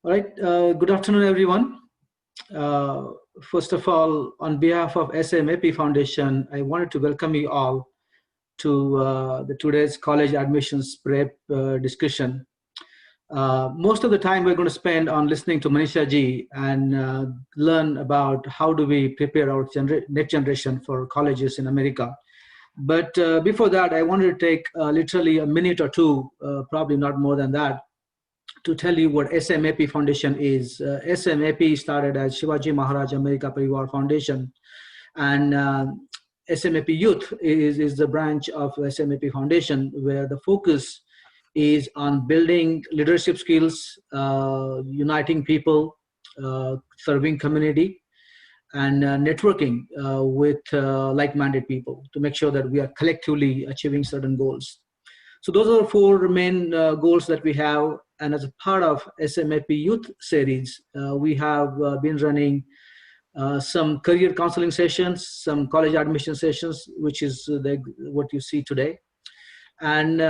All right. Good afternoon, everyone. Uh, First of all, on behalf of SMAP Foundation, I wanted to welcome you all to the today's college admissions prep discussion. Most of the time we're going to spend on listening to Manisha ji and learn about how do we prepare our next generation for colleges in America. But before that, I wanted to take literally a minute or two, probably not more than that, to tell you what SMAP Foundation is. SMAP started as Shivaji Maharaj America Parivar Foundation, and SMAP Youth is the branch of SMAP Foundation where the focus is on building leadership skills, uniting people, serving community, and networking with like-minded people to make sure that we are collectively achieving certain goals. So those are the four main goals that we have. And as a part of SMAP Youth Series, we have been running some career counseling sessions, some college admission sessions, which is what you see today. And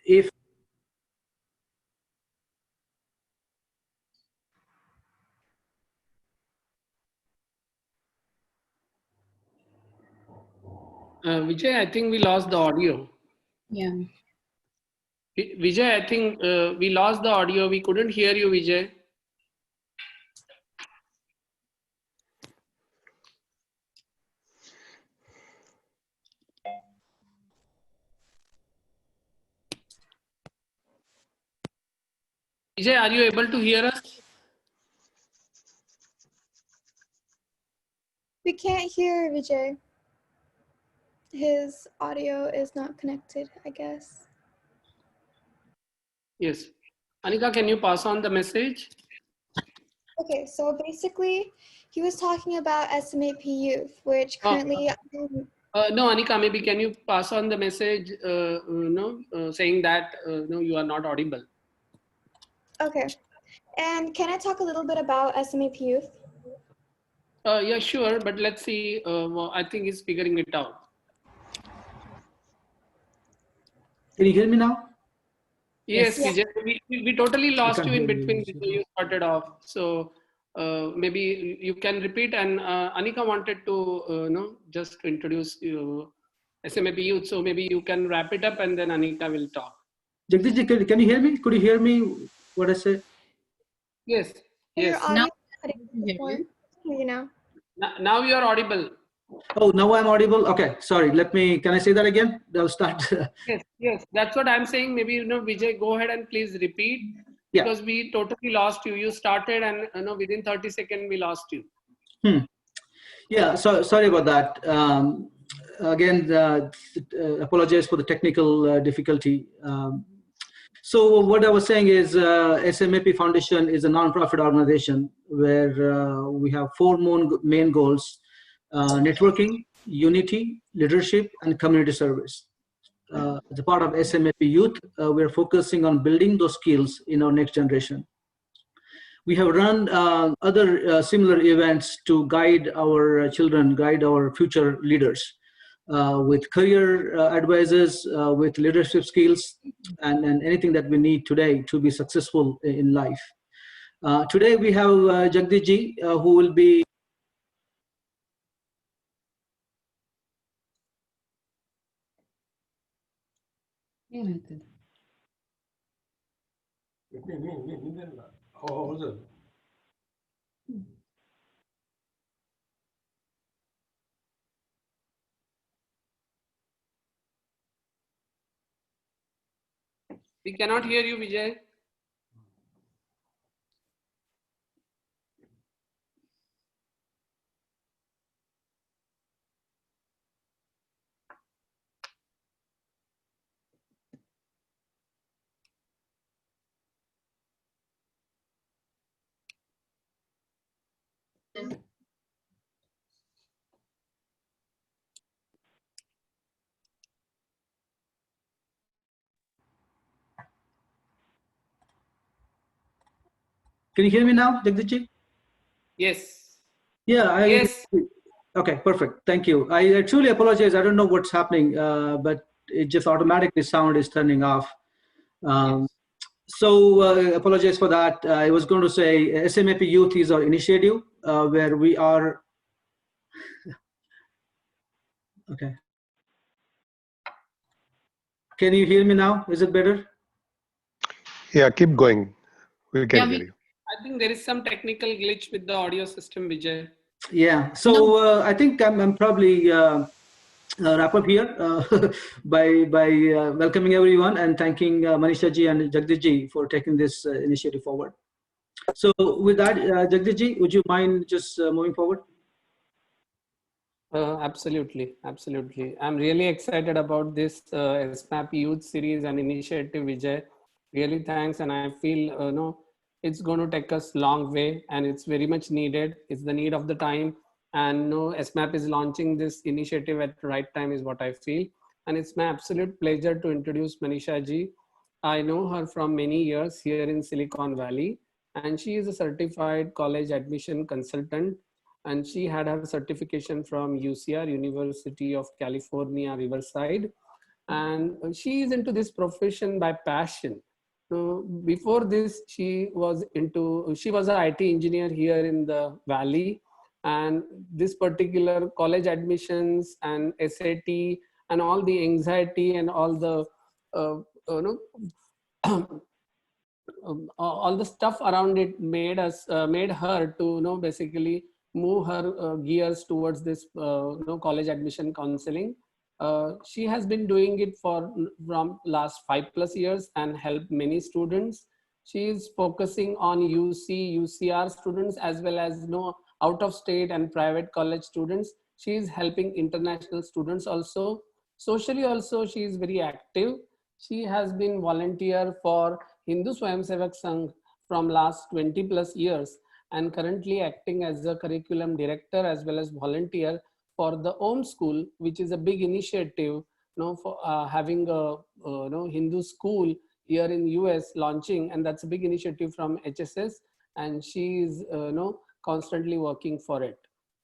if Vijay, I think we lost the audio. Yeah. Vijay, I think we lost the audio. We couldn't hear you, Vijay. Vijay, are you able to hear us? We can't hear Vijay. His audio is not connected, I guess. Yes. Anika, can you pass on the message? Okay, so basically, he was talking about SMAP Youth, which currently... No, Anika, maybe can you pass on the message, saying that no, you are not audible. Okay. And can I talk a little bit about SMAP Youth? Yeah, sure. But let's see. I think he's figuring it out. can you hear me now? Yes, Yeah. Vijay, we totally lost you in between you. before you started off. So maybe you can repeat. And Anika wanted to just to introduce you SMAP Youth. So maybe you can wrap it up and then Anika will talk. Jagdish, can you hear me? Could you hear me what I said? Yes. Your Yes. audio Now, you know. Now you are audible. Oh, now I'm audible. Okay, sorry. Can I say that again? I'll start. Yes. That's what I'm saying. Maybe Vijay, go ahead and please repeat. Yeah. Because we totally lost you. You started and within 30 seconds we lost you. Yeah, so sorry about that. Again, apologize for the technical difficulty. So what I was saying is SMAP Foundation is a nonprofit organization where we have four main goals: networking, unity, leadership, and community service. As a part of SMAP Youth, we're focusing on building those skills in our next generation. We have run other similar events to guide our children, guide our future leaders with career advisors, with leadership skills, and anything that we need today to be successful in life. Today we have Jagdish ji, who will be We cannot hear you, Vijay. Can you hear me now, Jagdish ji? Yes. Yeah. Yes. Okay, perfect. Thank you. I truly apologize. I don't know what's happening, but it just automatically sound is turning off. So apologize for that. I was going to say SMAP Youth is our initiative where we are. Okay. Can you hear me now? Is it better? Yeah, keep going. We can hear you. I think there is some technical glitch with the audio system, Vijay. Yeah. So I think I'm probably wrap up here by welcoming everyone and thanking Manisha ji and Jagdish ji for taking this initiative forward. So with that, Jagdish ji, would you mind just moving forward? Absolutely, absolutely. I'm really excited about this SMAP Youth Series and initiative, Vijay. Really thanks, and I feel it's going to take us long way, and it's very much needed. It's the need of the time, and SMAP is launching this initiative at the right time, is what I feel. And it's my absolute pleasure to introduce Manisha ji. I know her from many years here in Silicon Valley, and she is a certified college admission consultant, and she had her certification from UCR, University of California, Riverside. And she is into this profession by passion. So before this, she was an IT engineer here in the Valley. And this particular college admissions and SAT and all the anxiety and all the, all the stuff around it made her to basically move her gears towards this college admission counseling. She has been doing it from last 5+ years and helped many students. She is focusing on UCR students as well as out of state and private college students. She is helping international students also. Socially also, she is very active. She has been volunteer for Hindu Swayamsevak Sangh from last 20+ years and currently acting as a curriculum director as well as volunteer for the Om School, which is a big initiative for having a Hindu school here in US launching, and that's a big initiative from HSS, and she is constantly working for it.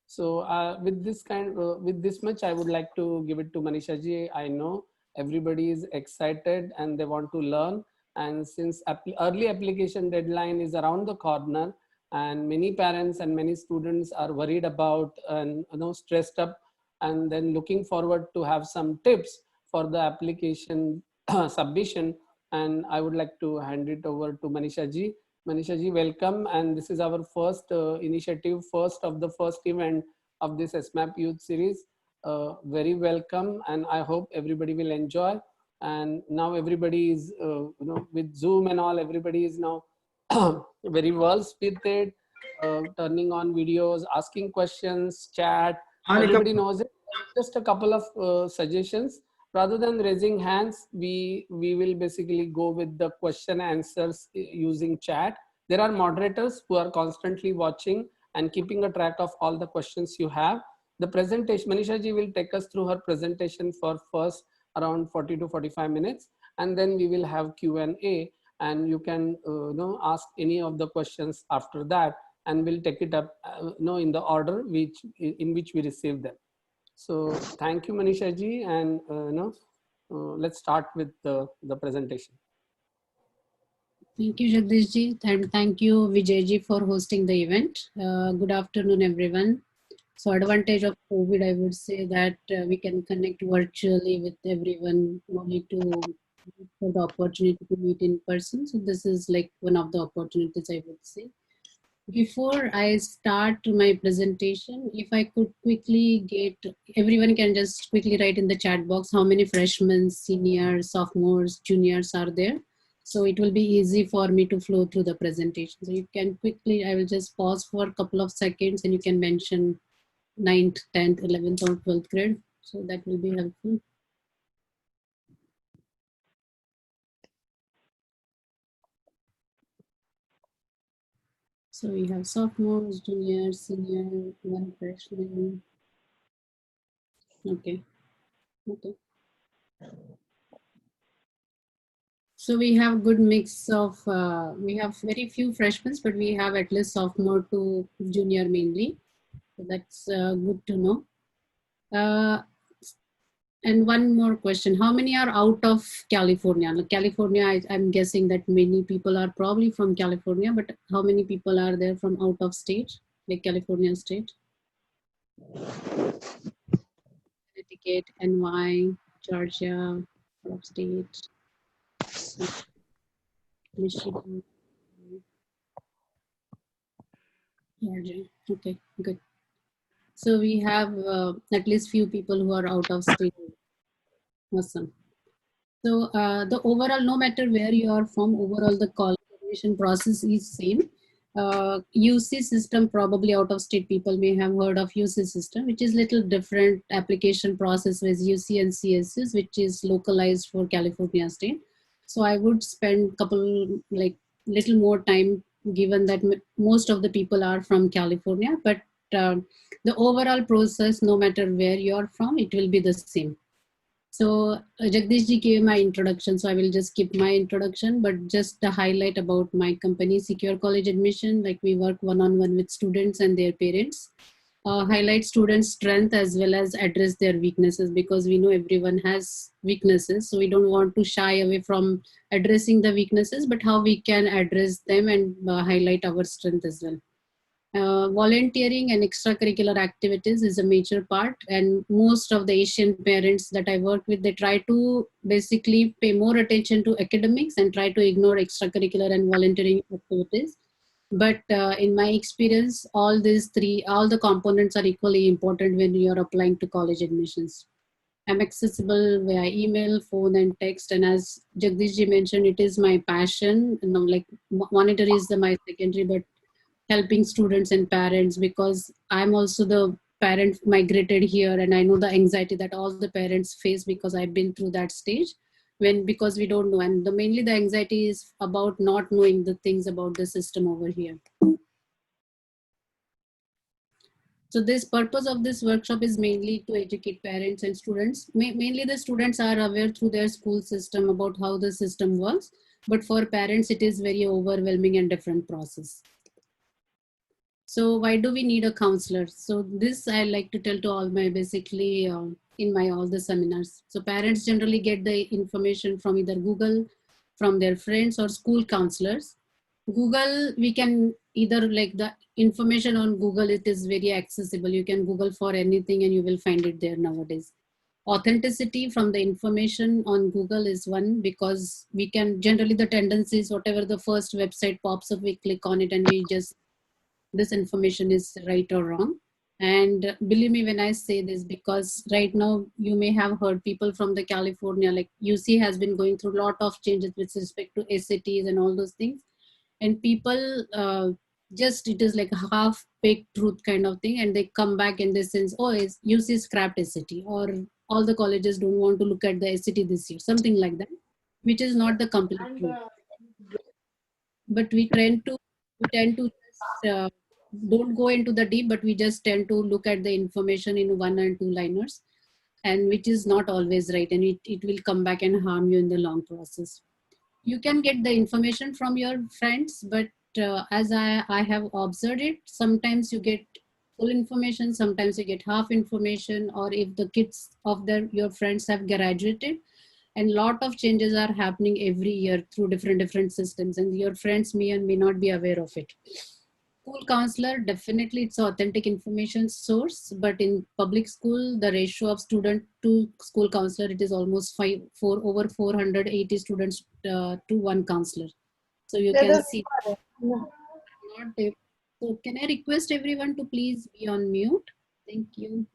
So with this much, I would like to give it to Manisha ji. I know everybody is excited and they want to learn, and since early application deadline is around the corner, and many parents and many students are worried about and stressed up, and then looking forward to have some tips for the application submission. And I would like to hand it over to Manisha ji. Manisha ji, welcome. And this is our first initiative, first of the first event of this SMAP Youth Series. Very welcome, and I hope everybody will enjoy. And now everybody is, with Zoom and all, everybody is now very well with it, turning on videos, asking questions, chat. Everybody knows it. Just a couple of suggestions. Rather than raising hands, we will basically go with the question answers using chat. There are moderators who are constantly watching and keeping a track of all the questions you have. The presentation, Manisha ji will take us through her presentation for first around 40 to 45 minutes, and then we will have Q&A, and you can ask any of the questions after that, and we'll take it up in the order in which we receive them. So thank you, Manisha ji, and let's start with the presentation. Thank you, Jagdish ji, and thank you, Vijay ji, for hosting the event. Good afternoon, everyone. So advantage of COVID, I would say that we can connect virtually with everyone, no need to for the opportunity to meet in person. So this is like one of the opportunities, I would say. Before I start my presentation, if I could quickly get, everyone can just quickly write in the chat box how many freshmen, seniors, sophomores, juniors are there. So it will be easy for me to flow through the presentation. So you can quickly, I will just pause for a couple of seconds and you can mention 9th, 10th, 11th or 12th grade. So that will be helpful. So we have sophomores, juniors, senior, one freshman. Okay. Okay. So we have good mix of, we have very few freshmen, but we have at least sophomore to junior mainly. So that's good to know. And one more question. How many are out of California? Like California, I'm guessing that many people are probably from California, but how many people are there from out of state, like California state? Connecticut, NY, Georgia, out of state, Michigan, Georgia. Okay, good. So we have at least few people who are out of state. Awesome. So the overall, no matter where you are from, overall the college admission process is same. UC system, probably out of state people may have heard of UC system, which is little different application process with UC and CSS, which is localized for California state. So I would spend couple like little more time, given that most of the people are from California, but the overall process, no matter where you are from, it will be the same. So Jagdish ji gave my introduction, so I will just skip my introduction, but just the highlight about my company, Secure College Admission. Like we work one-on-one with students and their parents, highlight students' strength as well as address their weaknesses, because we know everyone has weaknesses. So we don't want to shy away from addressing the weaknesses, but how we can address them and highlight our strength as well. Volunteering and extracurricular activities is a major part, and most of the Asian parents that I work with, they try to basically pay more attention to academics and try to ignore extracurricular and volunteering activities. But in my experience, all the components are equally important when you are applying to college admissions. I'm accessible via email, phone, and text. And as Jagdish ji mentioned, it is my passion. You know, like monitor is my secondary, but helping students and parents, because I'm also the parent migrated here, and I know the anxiety that all the parents face, because I've been through that stage because we don't know, and mainly the anxiety is about not knowing the things about the system over here. So this purpose of this workshop is mainly to educate parents and students. Mainly the students are aware through their school system about how the system works, but for parents it is very overwhelming and different process. So why do we need a counselor? So this I like to tell to all my basically in my all the seminars. So parents generally get the information from either Google, from their friends, or school counselors. Google, we can either like the information on Google, it is very accessible. You can Google for anything and you will find it there nowadays. Authenticity from the information on Google is one, because we can generally the tendencies, whatever the first website pops up, we click on it and we just this information is right or wrong. And believe me when I say this, because right now you may have heard people from the California, like UC has been going through a lot of changes with respect to SATs and all those things. And people just, it is like a half baked truth kind of thing. And they come back and they say, oh, UC scrapped SAT, or all the colleges don't want to look at the SAT this year, something like that, which is not the complete truth. But we tend to just, don't go into the deep, but we just tend to look at the information in 1 and 2 liners, and which is not always right, and it will come back and harm you in the long process. You can get the information from your friends, but as I have observed it, sometimes you get full information, sometimes you get half information, or if the kids of your friends have graduated, and lot of changes are happening every year through different systems, and your friends may and may not be aware of it. School counselor, definitely it's authentic information source, but in public school, the ratio of student to school counselor, it is almost over 480 students to one counselor. So you can see. So can I request everyone to please be on mute? Thank you.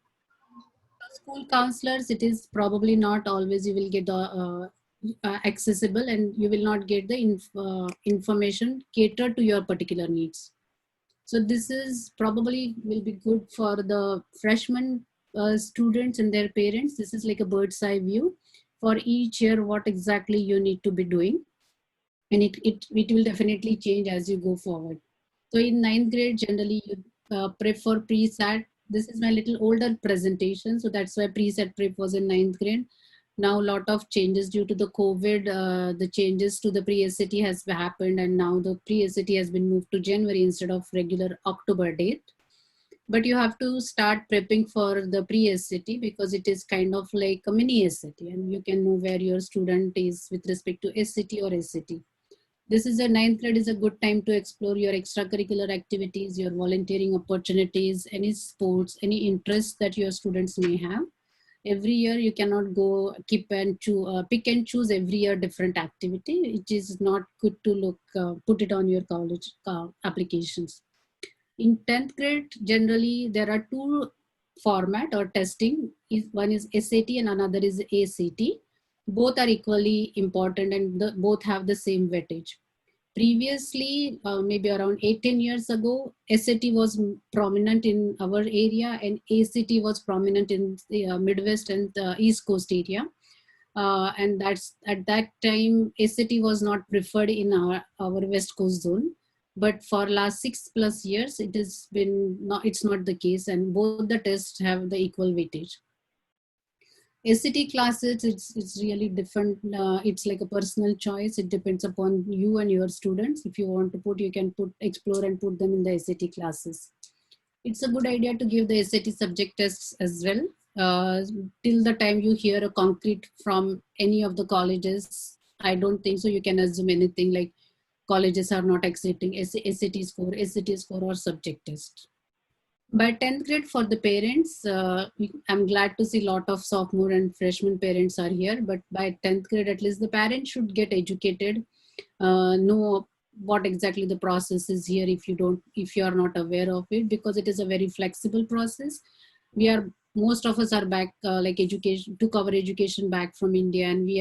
School counselors, it is probably not always you will get the accessible, and you will not get the information catered to your particular needs. So this is probably will be good for the freshman students and their parents. This is like a bird's eye view for each year, what exactly you need to be doing. And it will definitely change as you go forward. So in 9th grade, generally you prep for pre-SAT. This is my little older presentation. So that's why pre-SAT prep was in 9th grade. Now a lot of changes due to the COVID, the changes to the pre-SAT has happened, and now the pre-SAT has been moved to January instead of regular October date. but you have to start prepping for the pre-SAT because it is kind of like a mini SAT, and you can know where your student is with respect to SAT or SAT. This is a ninth grade is a good time to explore your extracurricular activities, your volunteering opportunities, any sports, any interests that your students may have. Every year you cannot go pick and choose every year different activity. It is not good to put it on your college applications. In 10th grade, generally there are two format or testing. One is SAT and another is ACT. Both are equally important and both have the same weightage. Previously, maybe around 18 years ago, SAT was prominent in our area and ACT was prominent in the Midwest and the East Coast area. And that's at that time, SAT was not preferred in our West Coast zone. But for last 6+ years, it's not the case, and both the tests have the equal weightage. SAT classes, it's really different. It's like a personal choice. It depends upon you and your students. If you want to you can explore and put them in the SAT classes. It's a good idea to give the SAT subject tests as well. Till the time you hear a concrete from any of the colleges, I don't think so you can assume anything like colleges are not accepting SAT score or subject test. By 10th grade for the parents, I'm glad to see a lot of sophomore and freshman parents are here, but by 10th grade, at least the parents should get educated, know what exactly the process is here if you are not aware of it, because it is a very flexible process. Most of us are back, took our education back from India, and we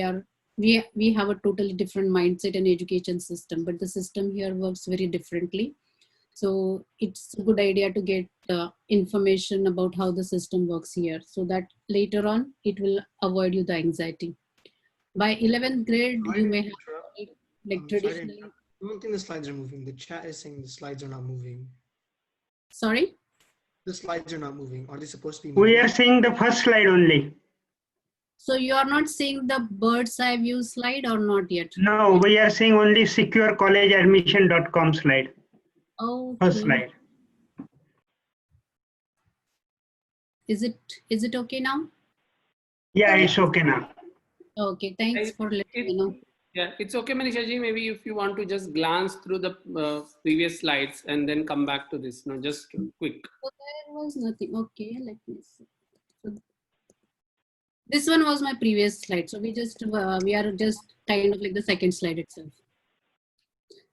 have a totally different mindset and education system, but the system here works very differently. So it's a good idea to get information about how the system works here, so that later on it will avoid you the anxiety. By 11th grade, you may have like traditionally. I don't think the slides are moving. The chat is saying the slides are not moving. Sorry? The slides are not moving. Are they supposed to be moving? We are seeing the first slide only. So you are not seeing the bird's eye view slide or not yet? No, we are seeing only securecollegeadmission.com slide. Okay. First slide. Is it okay now? Yeah, it's okay now. Okay, thanks for letting me know. Yeah, it's okay, Manisha ji. Maybe if you want to just glance through the previous slides and then come back to this, just quick. So there was nothing. Okay, let me see. So this one was my previous slide. So we are just kind of like the second slide itself.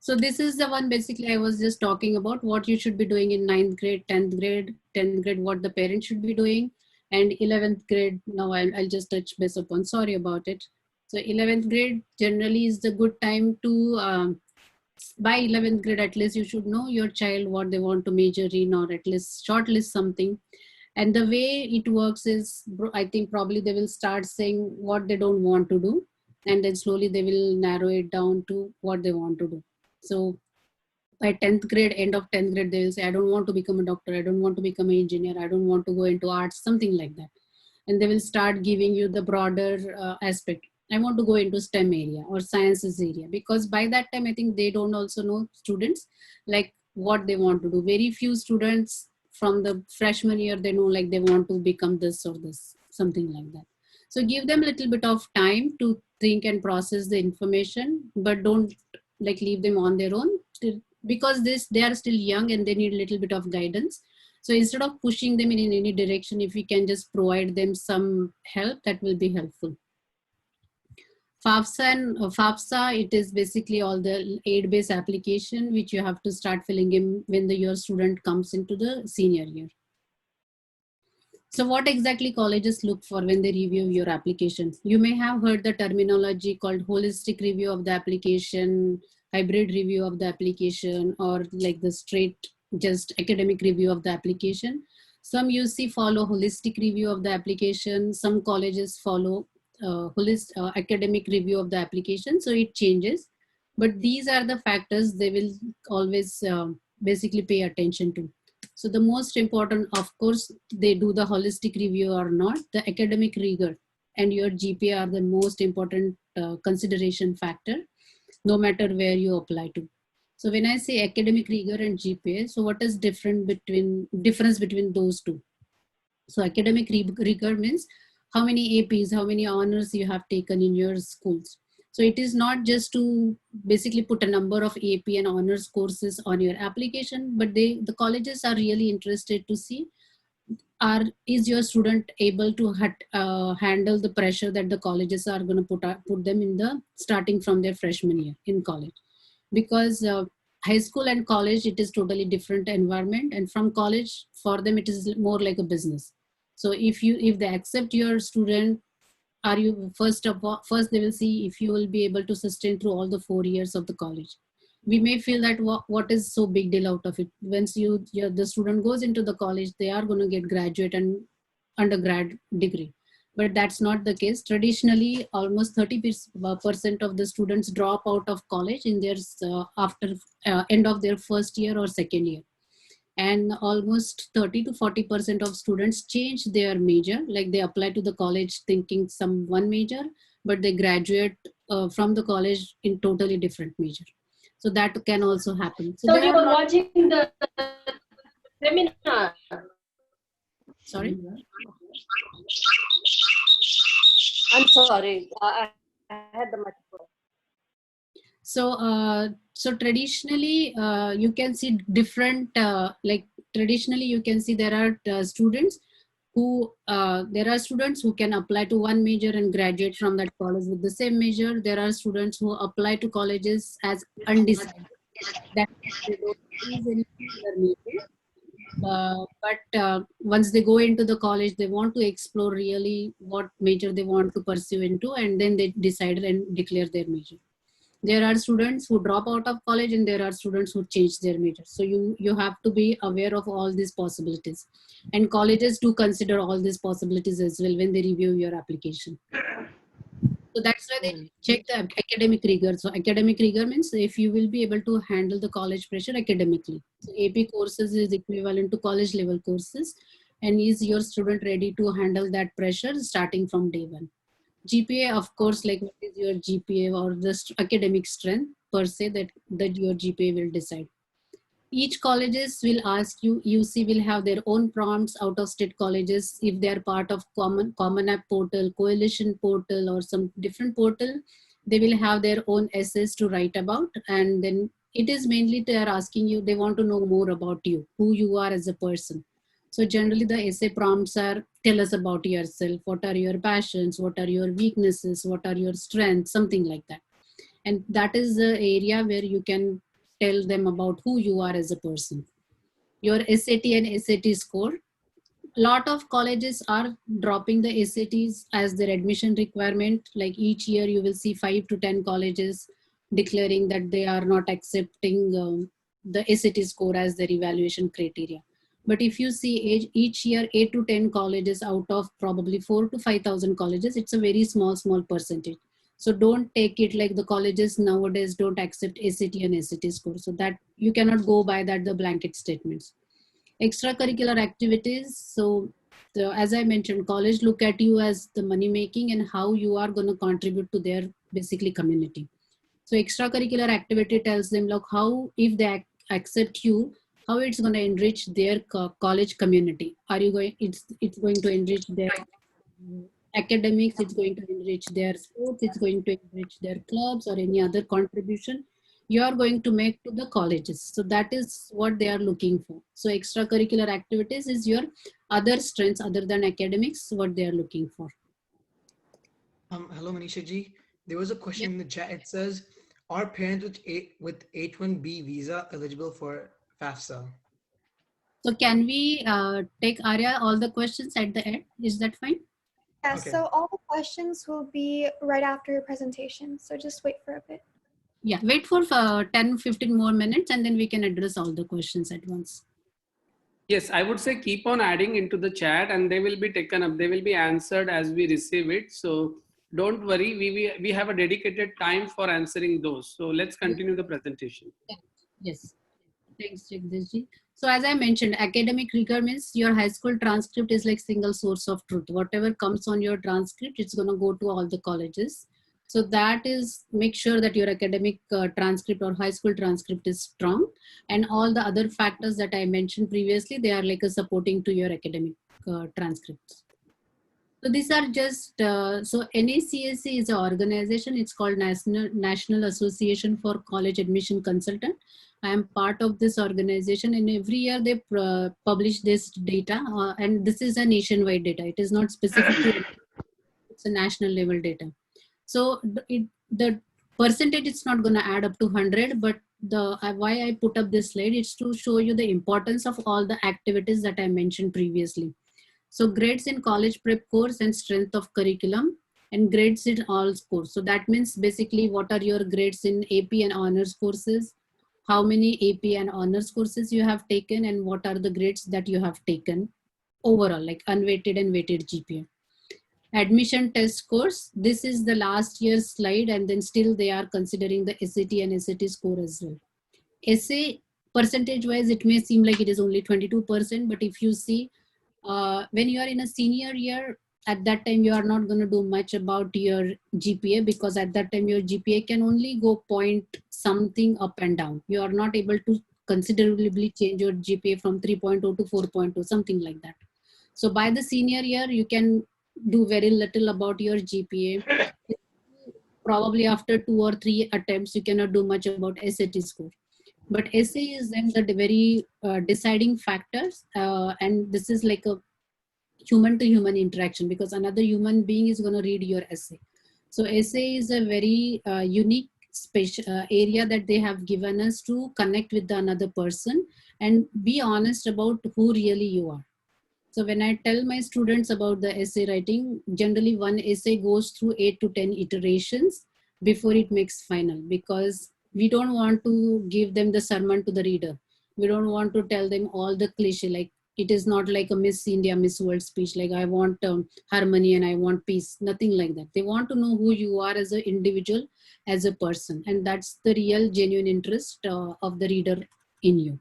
So this is the one basically I was just talking about what you should be doing in 9th grade, 10th grade, what the parents should be doing, and 11th grade. Now I'll just touch base upon, sorry about it. So 11th grade generally is the good time to, by 11th grade at least you should know your child what they want to major in, or at least shortlist something. And the way it works is, I think probably they will start saying what they don't want to do, and then slowly they will narrow it down to what they want to do. So by 10th grade, end of 10th grade, they will say, I don't want to become a doctor, I don't want to become an engineer, I don't want to go into arts, something like that. And they will start giving you the broader aspect. I want to go into STEM area or sciences area, because by that time, I think they don't also know students, like what they want to do. Very few students from the freshman year, they know like they want to become this or this, something like that. So give them a little bit of time to think and process the information, but don't like leave them on their own, because they are still young and they need a little bit of guidance. So instead of pushing them in any direction, if we can just provide them some help, that will be helpful. FAFSA, it is basically all the aid-based application which you have to start filling in when your student comes into the senior year. So what exactly colleges look for when they review your applications? You may have heard the terminology called holistic review of the application, hybrid review of the application, or like the straight just academic review of the application. Some UC follow holistic review of the application. Some colleges follow academic review of the application. So it changes. But these are the factors they will always basically pay attention to. So the most important, of course, they do the holistic review or not, the academic rigor and your GPA are the most important consideration factor, no matter where you apply to. So when I say academic rigor and GPA, so what is difference between those two? So academic rigor means how many APs, how many honors you have taken in your schools. So it is not just to basically put a number of AP and honors courses on your application, but the colleges are really interested to see is your student able to handle the pressure that the colleges are going to put them in the starting from their freshman year in college. Because high school and college, it is totally different environment, and from college for them it is more like a business. So if they accept your student, are you first they will see if you will be able to sustain through all the 4 years of the college. We may feel that what is so big deal out of it? Once the student goes into the college, they are going to get graduate and undergrad degree. But that's not the case. Traditionally, almost 30% of the students drop out of college in their after end of their first year or second year. And almost 30 to 40% of students change their major, like they apply to the college thinking some one major, but they graduate from the college in totally different major. So that can also happen. So you are watching the seminar. Sorry? I'm sorry. I had the microphone. So traditionally, you can see different, traditionally you can see there are students who can apply to one major and graduate from that college with the same major. There are students who apply to colleges as undecided. That they don't choose any particular major. But once they go into the college, they want to explore really what major they want to pursue into, and then they decide and declare their major. There are students who drop out of college, and there are students who change their major. So you have to be aware of all these possibilities, and colleges do consider all these possibilities as well when they review your application. So that's why they check the academic rigor. So academic rigor means if you will be able to handle the college pressure academically. So AP courses is equivalent to college level courses, and is your student ready to handle that pressure starting from day one? GPA, of course, like what is your GPA or the academic strength per se that your GPA will decide. Each colleges will ask you, UC will have their own prompts. Out of state colleges, if they are part of Common App portal, Coalition portal, or some different portal, they will have their own essays to write about. And then it is mainly they are asking you, they want to know more about you, who you are as a person. So generally the essay prompts are, tell us about yourself. What are your passions? What are your weaknesses? What are your strengths? Something like that. And that is the area where you can tell them about who you are as a person. Your SAT and SAT score. A lot of colleges are dropping the SATs as their admission requirement. Like each year you will see 5 to 10 colleges declaring that they are not accepting the SAT score as their evaluation criteria. But if you see each year 8 to 10 colleges out of probably 4 to 5,000 colleges, it's a very small percentage. So don't take it like the colleges nowadays don't accept SAT and SAT score. So that you cannot go by that the blanket statements. Extracurricular activities. So as I mentioned, college look at you as the money making and how you are going to contribute to their basically community. So extracurricular activity tells them like how, if they accept you, how it's going to enrich their college community. Are you going, it's going to enrich their academics, it's going to enrich their sports, it's going to enrich their clubs or any other contribution you are going to make to the colleges. So that is what they are looking for. So extracurricular activities is your other strengths other than academics, what they are looking for. Hello, Manisha ji. There was a question in the chat. It says, are parents with H-1B visa eligible for FAFSA? So can we take Arya all the questions at the end? Is that fine? Yeah, Okay. so all the questions will be right after your presentation. So just wait for a bit. Yeah, wait for 10-15 more minutes and then we can address all the questions at once. Yes, I would say keep on adding into the chat and they will be taken up. They will be answered as we receive it. So don't worry, we have a dedicated time for answering those. So let's continue the presentation. Yes, thanks Jagdishji. So as I mentioned, academic rigor means your high school transcript is like single source of truth. Whatever comes on your transcript, it's going to go to all the colleges. So that is make sure that your academic transcript or high school transcript is strong, and all the other factors that I mentioned previously, they are like a supporting to your academic transcripts. So these are just, so NACSC is an organization. It's called National Association for College Admission Consultant. I am part of this organization, and every year they publish this data, and this is a nationwide data. It is not specific to, it's a national level data. So the percentage, it's not going to add up to 100, but why I put up this slide is to show you the importance of all the activities that I mentioned previously. So grades in college prep course and strength of curriculum, and grades in all courses. So that means basically what are your grades in AP and honors courses, how many AP and honors courses you have taken, and what are the grades that you have taken overall, like unweighted and weighted GPA. Admission test scores, this is the last year's slide, and then still they are considering the SAT and SAT score as well. Essay percentage wise, it may seem like it is only 22%, but if you see, when you are in a senior year, at that time you are not going to do much about your GPA, because at that time your GPA can only go point something up and down. You are not able to considerably change your GPA from 3.0 to 4.0, something like that. So by the senior year, you can do very little about your GPA. Probably after 2 or 3 attempts, you cannot do much about SAT score. But essay is then the very deciding factors, and this is like a human to human interaction, because another human being is going to read your essay. So essay is a very unique special area that they have given us to connect with another person and be honest about who really you are. So when I tell my students about the essay writing, generally one essay goes through 8 to 10 iterations before it makes final, because we don't want to give them the sermon to the reader. We don't want to tell them all the cliche, like it is not like a Miss India, Miss World speech, like I want harmony and I want peace, nothing like that. They want to know who you are as an individual, as a person. And that's the real genuine interest of the reader in you.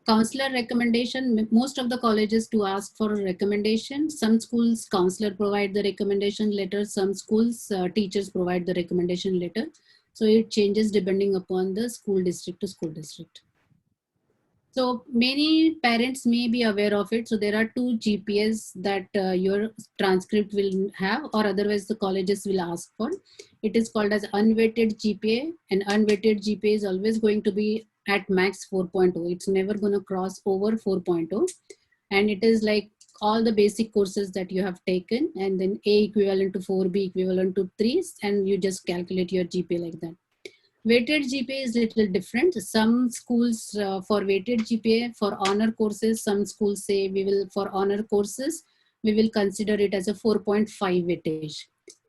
Counselor recommendation, most of the colleges do ask for a recommendation. Some schools counselor provide the recommendation letter, some schools teachers provide the recommendation letter. So it changes depending upon the school district to school district. So many parents may be aware of it. So there are 2 GPAs that your transcript will have, or otherwise the colleges will ask for. It is called as unweighted GPA, and unweighted GPA is always going to be at max 4.0. It's never going to cross over 4.0. And it is like all the basic courses that you have taken, and then A equivalent to 4, B equivalent to 3, and you just calculate your GPA like that. Weighted GPA is a little different. Some schools for weighted GPA for honor courses, some schools say we will, for honor courses, we will consider it as a 4.5 weightage.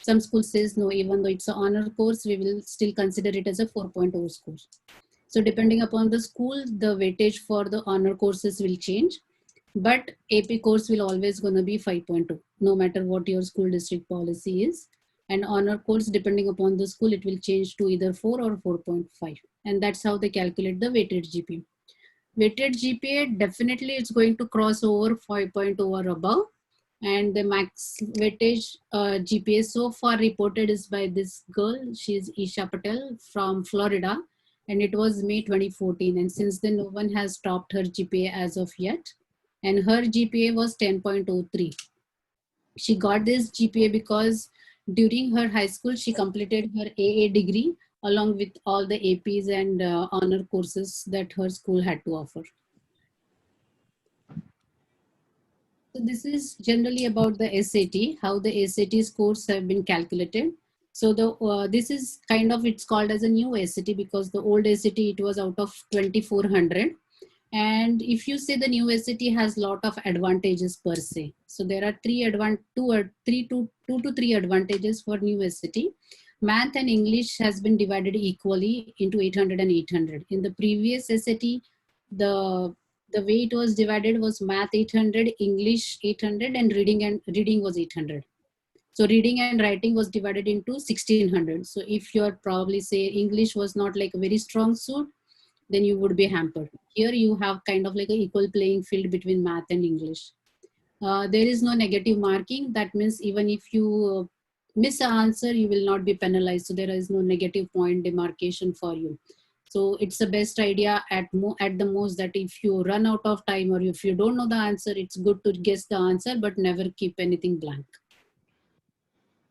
Some schools says no, even though it's an honor course, we will still consider it as a 4.0 score. So depending upon the school, the weightage for the honor courses will change, but AP course will always gonna be 5.2, no matter what your school district policy is. And honor course, depending upon the school, it will change to either 4 or 4.5. And that's how they calculate the weighted GPA. Weighted GPA, definitely it's going to cross over 5.0 or above. And the max weightage GPA so far reported is by this girl. She's Isha Patel from Florida. And it was May 2014. And since then, no one has topped her GPA as of yet. And her GPA was 10.03. She got this GPA because during her high school, she completed her AA degree along with all the APs and honor courses that her school had to offer. So this is generally about the SAT, how the SAT scores have been calculated. So the this is kind of, it's called as a new SAT, because the old SAT, it was out of 2,400. And if you say the new SAT has lot of advantages per se. So there are 2 to 3 advantages for new SAT. Math and English has been divided equally into 800 and 800. In the previous SAT, the way it was divided was math 800, English 800, and reading was 800. So reading and writing was divided into 1600. So if you're probably say English was not like a very strong suit, then you would be hampered. Here you have kind of like an equal playing field between math and English. There is no negative marking. That means even if you miss an answer, you will not be penalized. So there is no negative point demarcation for you. So it's the best idea at the most that if you run out of time or if you don't know the answer, it's good to guess the answer, but never keep anything blank.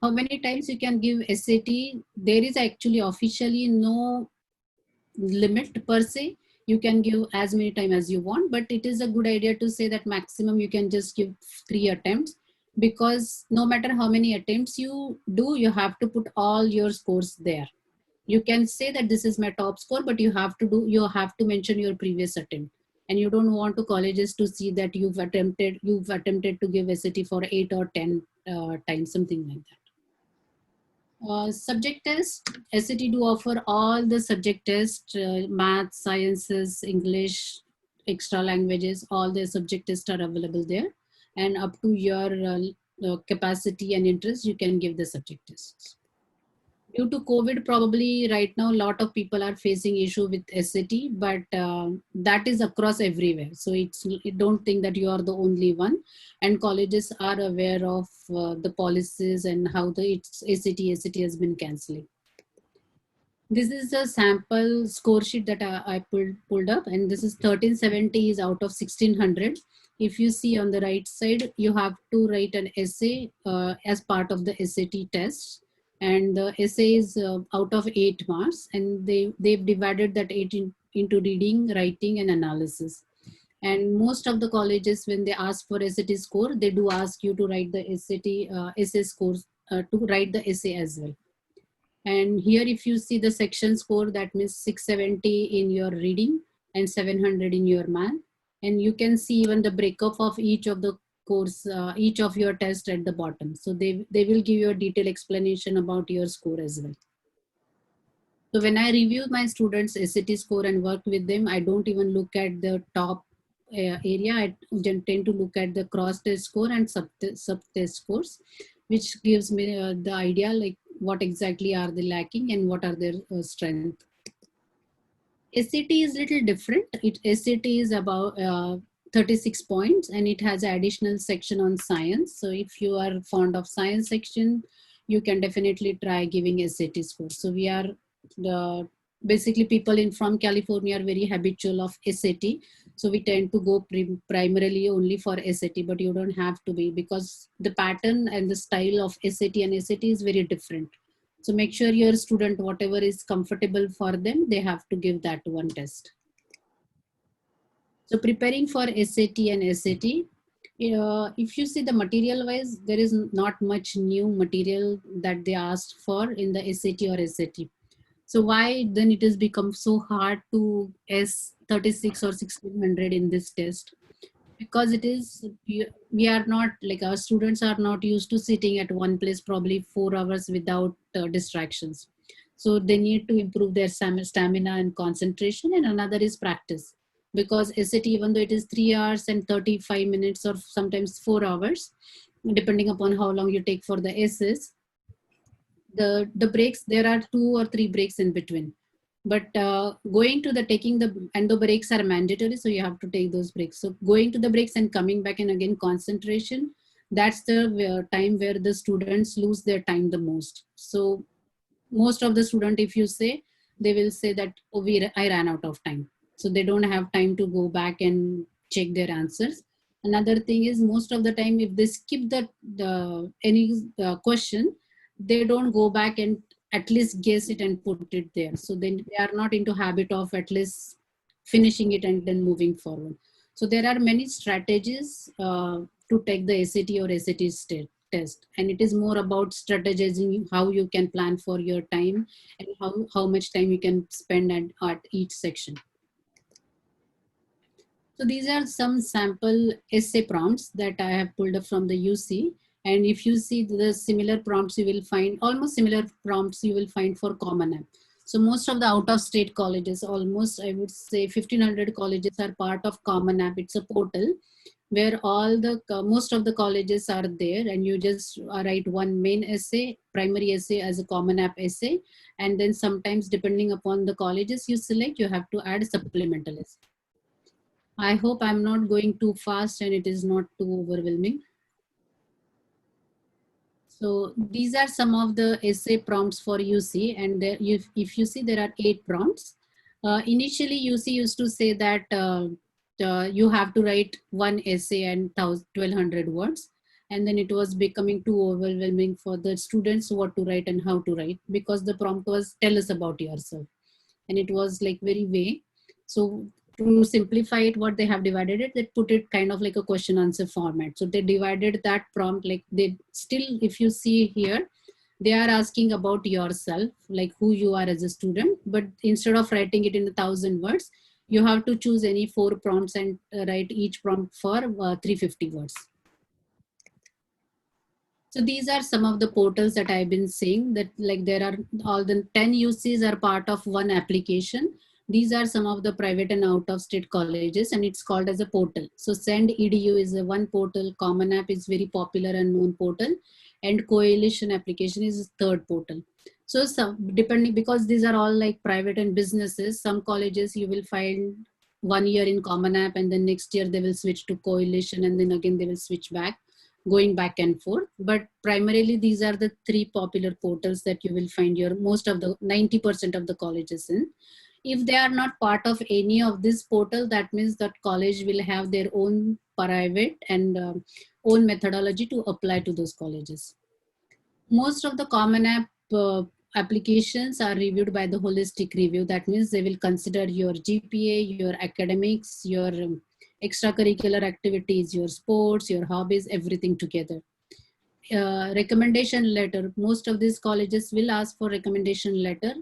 How many times you can give SAT? There is actually officially no limit per se. You can give as many times as you want, but it is a good idea to say that maximum you can just give 3 attempts, because no matter how many attempts you do, you have to put all your scores there. You can say that this is my top score, but you have to mention your previous attempt. And you don't want to colleges to see that you've attempted to give SAT for 8 or 10 times, something like that. Subject test, SAT do offer all the subject tests, math, sciences, English, extra languages, all the subject tests are available there. And up to your capacity and interest, you can give the subject tests. Due to COVID, probably right now, a lot of people are facing issue with SAT, but that is across everywhere. So don't think that you are the only one. And colleges are aware of the policies and how the SAT has been cancelling. This is a sample score sheet that I pulled up, and this is 1370 is out of 1600. If you see on the right side, you have to write an essay as part of the SAT test. And the essay is out of 8 marks, and they've divided that 8 into reading, writing, and analysis. And most of the colleges, when they ask for SAT score, they do ask you to write the SAT essay scores, to write the essay as well. And here, if you see the section score, that means 670 in your reading and 700 in your math. And you can see even the breakup of each of the course, each of your tests at the bottom. So they will give you a detailed explanation about your score as well. So when I review my students' SAT score and work with them, I don't even look at the top area. I tend to look at the cross test score and sub test scores, which gives me the idea like what exactly are they lacking and what are their strengths. SAT is little different. SAT is about 36 points, and it has an additional section on science. So if you are fond of science section, you can definitely try giving SAT score. So we are basically people from California are very habitual of SAT. So we tend to go primarily only for SAT, but you don't have to be, because the pattern and the style of SAT and SAT is very different. So make sure your student, whatever is comfortable for them, they have to give that one test. So preparing for SAT and SAT, if you see the material wise, there is not much new material that they asked for in the SAT or SAT. So why then it has become so hard to S36 or 1600 in this test? Because it is, we are not, like our students are not used to sitting at one place probably 4 hours without distractions. So they need to improve their stamina and concentration, and another is practice. Because SAT, even though it is 3 hours and 35 minutes or sometimes 4 hours, depending upon how long you take for the essays, the breaks, there are 2 or 3 breaks in between. But going to taking the, and the breaks are mandatory, so you have to take those breaks. So going to the breaks and coming back, and again concentration, that's the time where the students lose their time the most. So most of the student, if you say, they will say that, oh, I ran out of time. So they don't have time to go back and check their answers. Another thing is, most of the time, if they skip any question, they don't go back and at least guess it and put it there. So then they are not into habit of at least finishing it and then moving forward. So there are many strategies to take the SAT or SAT test. And it is more about strategizing how you can plan for your time and how much time you can spend at each section. So these are some sample essay prompts that I have pulled up from the UC. And if you see the similar prompts, you will find almost similar prompts you will find for Common App. So most of the out-of-state colleges, almost I would say 1500 colleges are part of Common App. It's a portal where most of the colleges are there, and you just write one main essay, primary essay as a Common App essay. And then sometimes depending upon the colleges you select, you have to add a supplemental essay. I hope I'm not going too fast and it is not too overwhelming. So these are some of the essay prompts for UC, and there, if you see, there are 8 prompts. Initially, UC used to say that you have to write one essay and 1200 words, and then it was becoming too overwhelming for the students what to write and how to write, because the prompt was tell us about yourself, and it was like very vague. So to simplify it, what they have divided it, they put it kind of like a question answer format. So they divided that prompt, like they still, if you see here, they are asking about yourself, like who you are as a student, but instead of writing it in 1000 words, you have to choose any 4 prompts and write each prompt for 350 words. So these are some of the portals that I've been seeing, that like there are all the 10 UCs are part of one application. These are some of the private and out of state colleges, and it's called as a portal. So Send EDU is a one portal, Common App is very popular and known portal, and Coalition application is third portal. So depending, because these are all like private and businesses, some colleges you will find 1 year in Common App, and then next year they will switch to Coalition, and then again they will switch back, going back and forth. But primarily these are the 3 popular portals that you will find your most of the 90% of the colleges in. If they are not part of any of this portal, that means that college will have their own private and own methodology to apply to those colleges. Most of the Common App applications are reviewed by the holistic review. That means they will consider your GPA, your academics, your extracurricular activities, your sports, your hobbies, everything together. Recommendation letter, most of these colleges will ask for recommendation letter.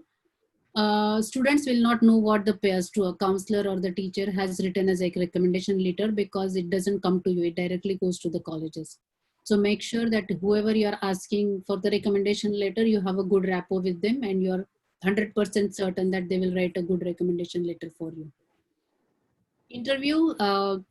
Students will not know what the pairs to a counselor or the teacher has written as a recommendation letter, because it doesn't come to you, it directly goes to the colleges. So make sure that whoever you are asking for the recommendation letter, you have a good rapport with them, and you're 100% certain that they will write a good recommendation letter for you. Interview,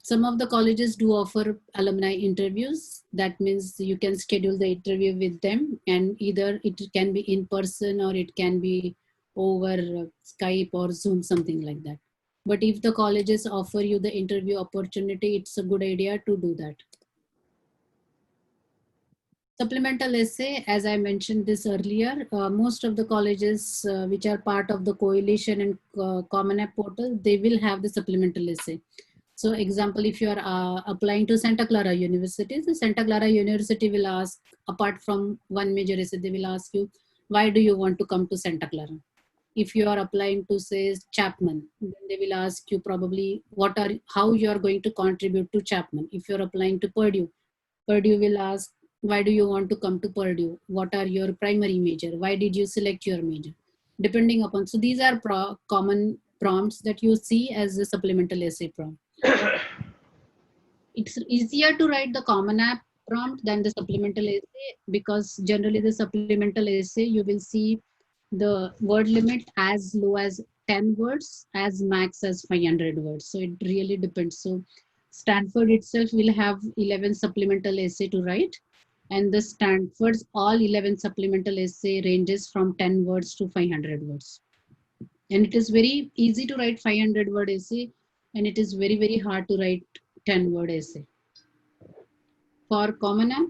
some of the colleges do offer alumni interviews. That means you can schedule the interview with them, and either it can be in person or it can be over Skype or Zoom, something like that. But if the colleges offer you the interview opportunity, it's a good idea to do that. Supplemental essay, as I mentioned this earlier, most of the colleges which are part of the Coalition and Common App portal, they will have the supplemental essay. So example, if you are applying to Santa Clara University, the Santa Clara University will ask, apart from one major essay, they will ask you, why do you want to come to Santa Clara? If you are applying to say Chapman, then they will ask you probably how you are going to contribute to Chapman. If you're applying to Purdue, Purdue will ask, why do you want to come to Purdue? What are your primary major? Why did you select your major? Depending upon, so these are common prompts that you see as a supplemental essay prompt. It's easier to write the Common App prompt than the supplemental essay, because generally the supplemental essay, you will see the word limit as low as 10 words, as max as 500 words. So it really depends. So Stanford itself will have 11 supplemental essay to write, and the Stanford's all 11 supplemental essay ranges from 10 words to 500 words. And it is very easy to write 500 word essay, and it is very, very hard to write 10 word essay. For Common App,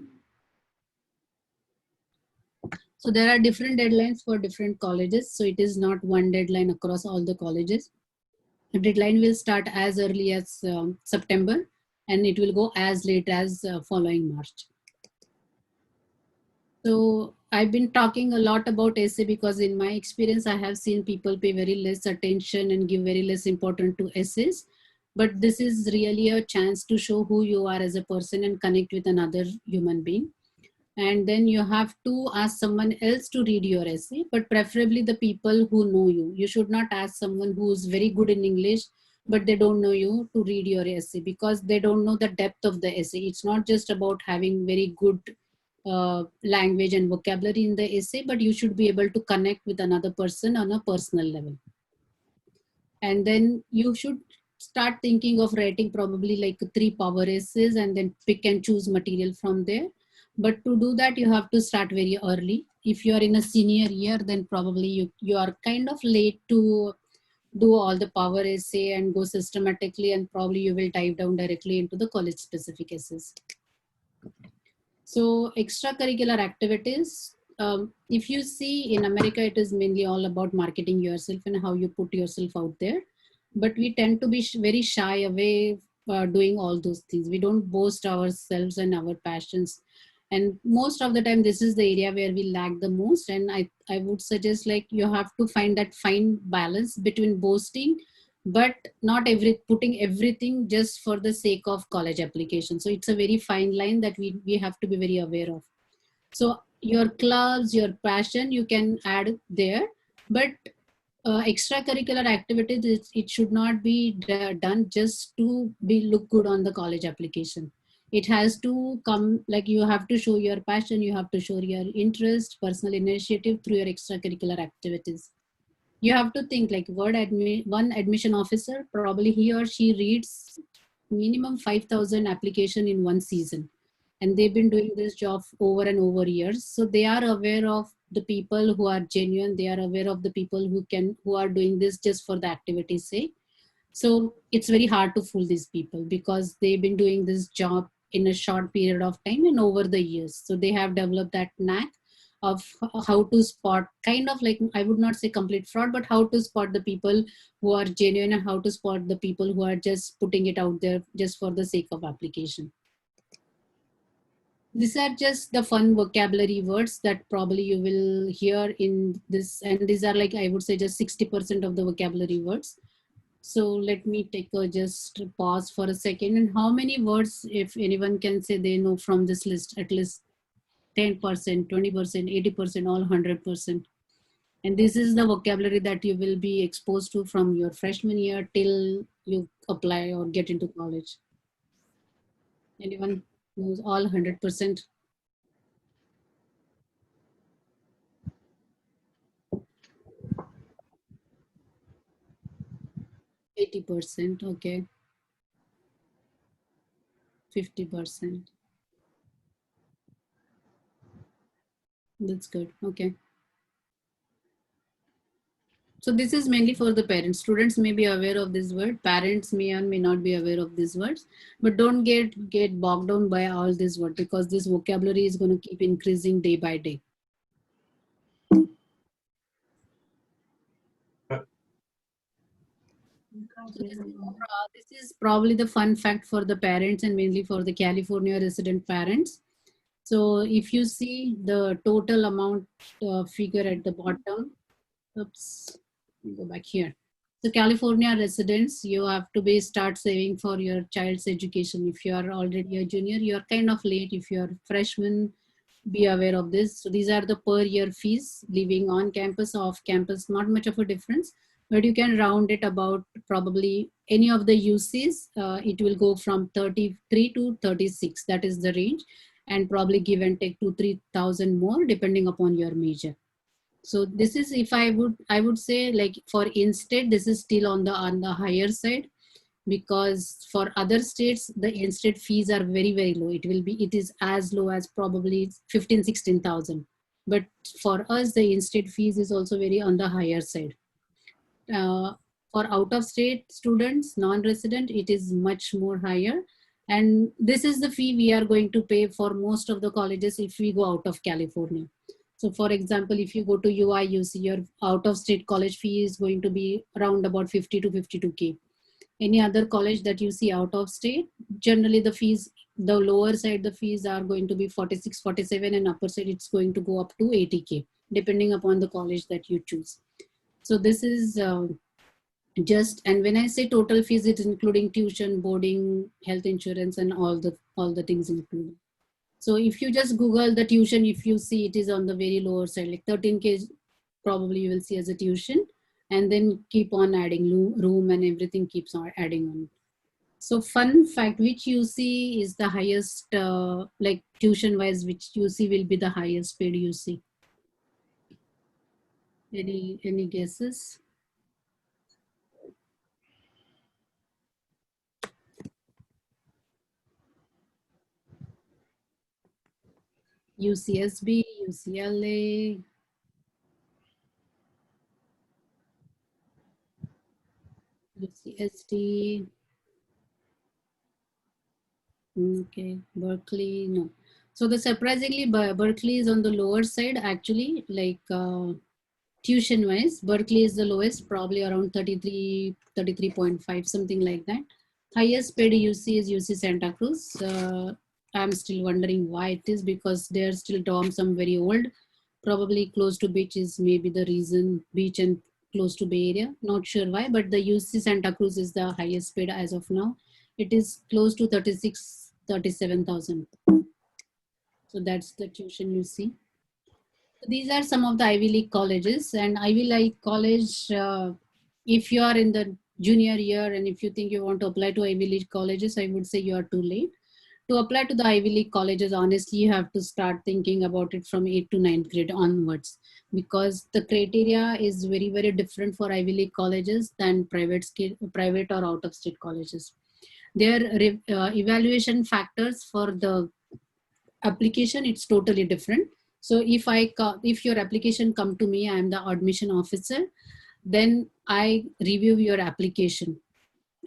so there are different deadlines for different colleges. So it is not one deadline across all the colleges. The deadline will start as early as September, and it will go as late as following March. So I've been talking a lot about essay because in my experience, I have seen people pay very less attention and give very less importance to essays. But this is really a chance to show who you are as a person and connect with another human being. And then you have to ask someone else to read your essay, but preferably the people who know you. You should not ask someone who is very good in English, but they don't know you, to read your essay, because they don't know the depth of the essay. It's not just about having very good language and vocabulary in the essay, but you should be able to connect with another person on a personal level. And then you should start thinking of writing probably like 3 power essays, and then pick and choose material from there. But to do that, you have to start very early. If you are in a senior year, then probably you are kind of late to do all the power essay and go systematically, and probably you will dive down directly into the college specific essays. So extracurricular activities, if you see in America, it is mainly all about marketing yourself and how you put yourself out there. But we tend to be very shy away doing all those things. We don't boast ourselves and our passions. And most of the time, this is the area where we lack the most. And I would suggest like you have to find that fine balance between boasting, but not putting everything just for the sake of college application. So it's a very fine line that we have to be very aware of. So your clubs, your passion, you can add there, but extracurricular activities, it should not be done just to be look good on the college application. It has to come, like you have to show your passion, you have to show your interest, personal initiative through your extracurricular activities. You have to think like one admission officer, probably he or she reads minimum 5,000 application in one season. And they've been doing this job over and over years. So they are aware of the people who are genuine. They are aware of the people who are doing this just for the activity's sake. So it's very hard to fool these people because they've been doing this job in a short period of time and over the years. So they have developed that knack of how to spot, kind of like, I would not say complete fraud, but how to spot the people who are genuine and how to spot the people who are just putting it out there just for the sake of application. These are just the fun vocabulary words that probably you will hear in this. And these are like, I would say just 60% of the vocabulary words. So let me take a just pause for a second. And how many words, if anyone can say they know from this list, at least 10%, 20%, 80%, all 100%. And this is the vocabulary that you will be exposed to from your freshman year till you apply or get into college. Anyone knows all 100%? %, okay. 50%. That's good, okay. So this is mainly for the parents. Students may be aware of this word. Parents may or may not be aware of these words. But don't get bogged down by all this word because this vocabulary is going to keep increasing day by day. This is probably the fun fact for the parents and mainly for the California resident parents. So if you see the total amount figure at the bottom, oops, let me go back here. So California residents, you have to start saving for your child's education. If you are already a junior, you are kind of late. If you are freshman, be aware of this. So these are the per year fees, living on campus, off campus, not much of a difference, but you can round it about probably any of the UCs. It will go from 33 to 36. That is the range, and probably give and take 2,000-3,000 more depending upon your major. So this is, if I would say, like for in-state, this is still on the higher side, because for other states the in-state fees are very, very low. It is as low as probably 15,000-16,000. But for us, the in-state fees is also very on the higher side. For out-of-state students, non-resident, it is much more higher. And this is the fee we are going to pay for most of the colleges if we go out of California. So for example, if you go to UIUC, your out-of-state college fee is going to be around about 50 to 52K. Any other college that you see out of state, generally the fees, the lower side, the fees are going to be 46, 47, and upper side, it's going to go up to 80K, depending upon the college that you choose. So this is just, and when I say total fees, it's including tuition, boarding, health insurance, and all the things included. So if you just Google the tuition, if you see it is on the very lower side, like 13K, probably you will see as a tuition, and then keep on adding room and everything keeps on adding on. So fun fact, which UC is the highest, like tuition wise, which UC will be the highest paid UC? Any guesses? UCSB, UCLA, UCSD, okay, Berkeley, no. So the surprisingly, Berkeley is on the lower side actually, like tuition wise. Berkeley is the lowest, probably around 33, 33.5, something like that. Highest paid UC is UC Santa Cruz. I'm still wondering why it is, because they're still dorms, some very old. Probably close to beach is maybe the reason, beach and close to Bay Area. Not sure why, but the UC Santa Cruz is the highest paid as of now. It is close to 36, 37,000. So that's the tuition you see. So these are some of the Ivy League colleges, and Ivy League college, if you are in the junior year and if you think you want to apply to Ivy League colleges, I would say you are too late. To apply to the Ivy League colleges, honestly, you have to start thinking about it from 8th to 9th grade onwards, because the criteria is very, very different for Ivy League colleges than private or out of state colleges. Their evaluation factors for the application, it's totally different. So if your application come to me, I am the admission officer, then I review your application,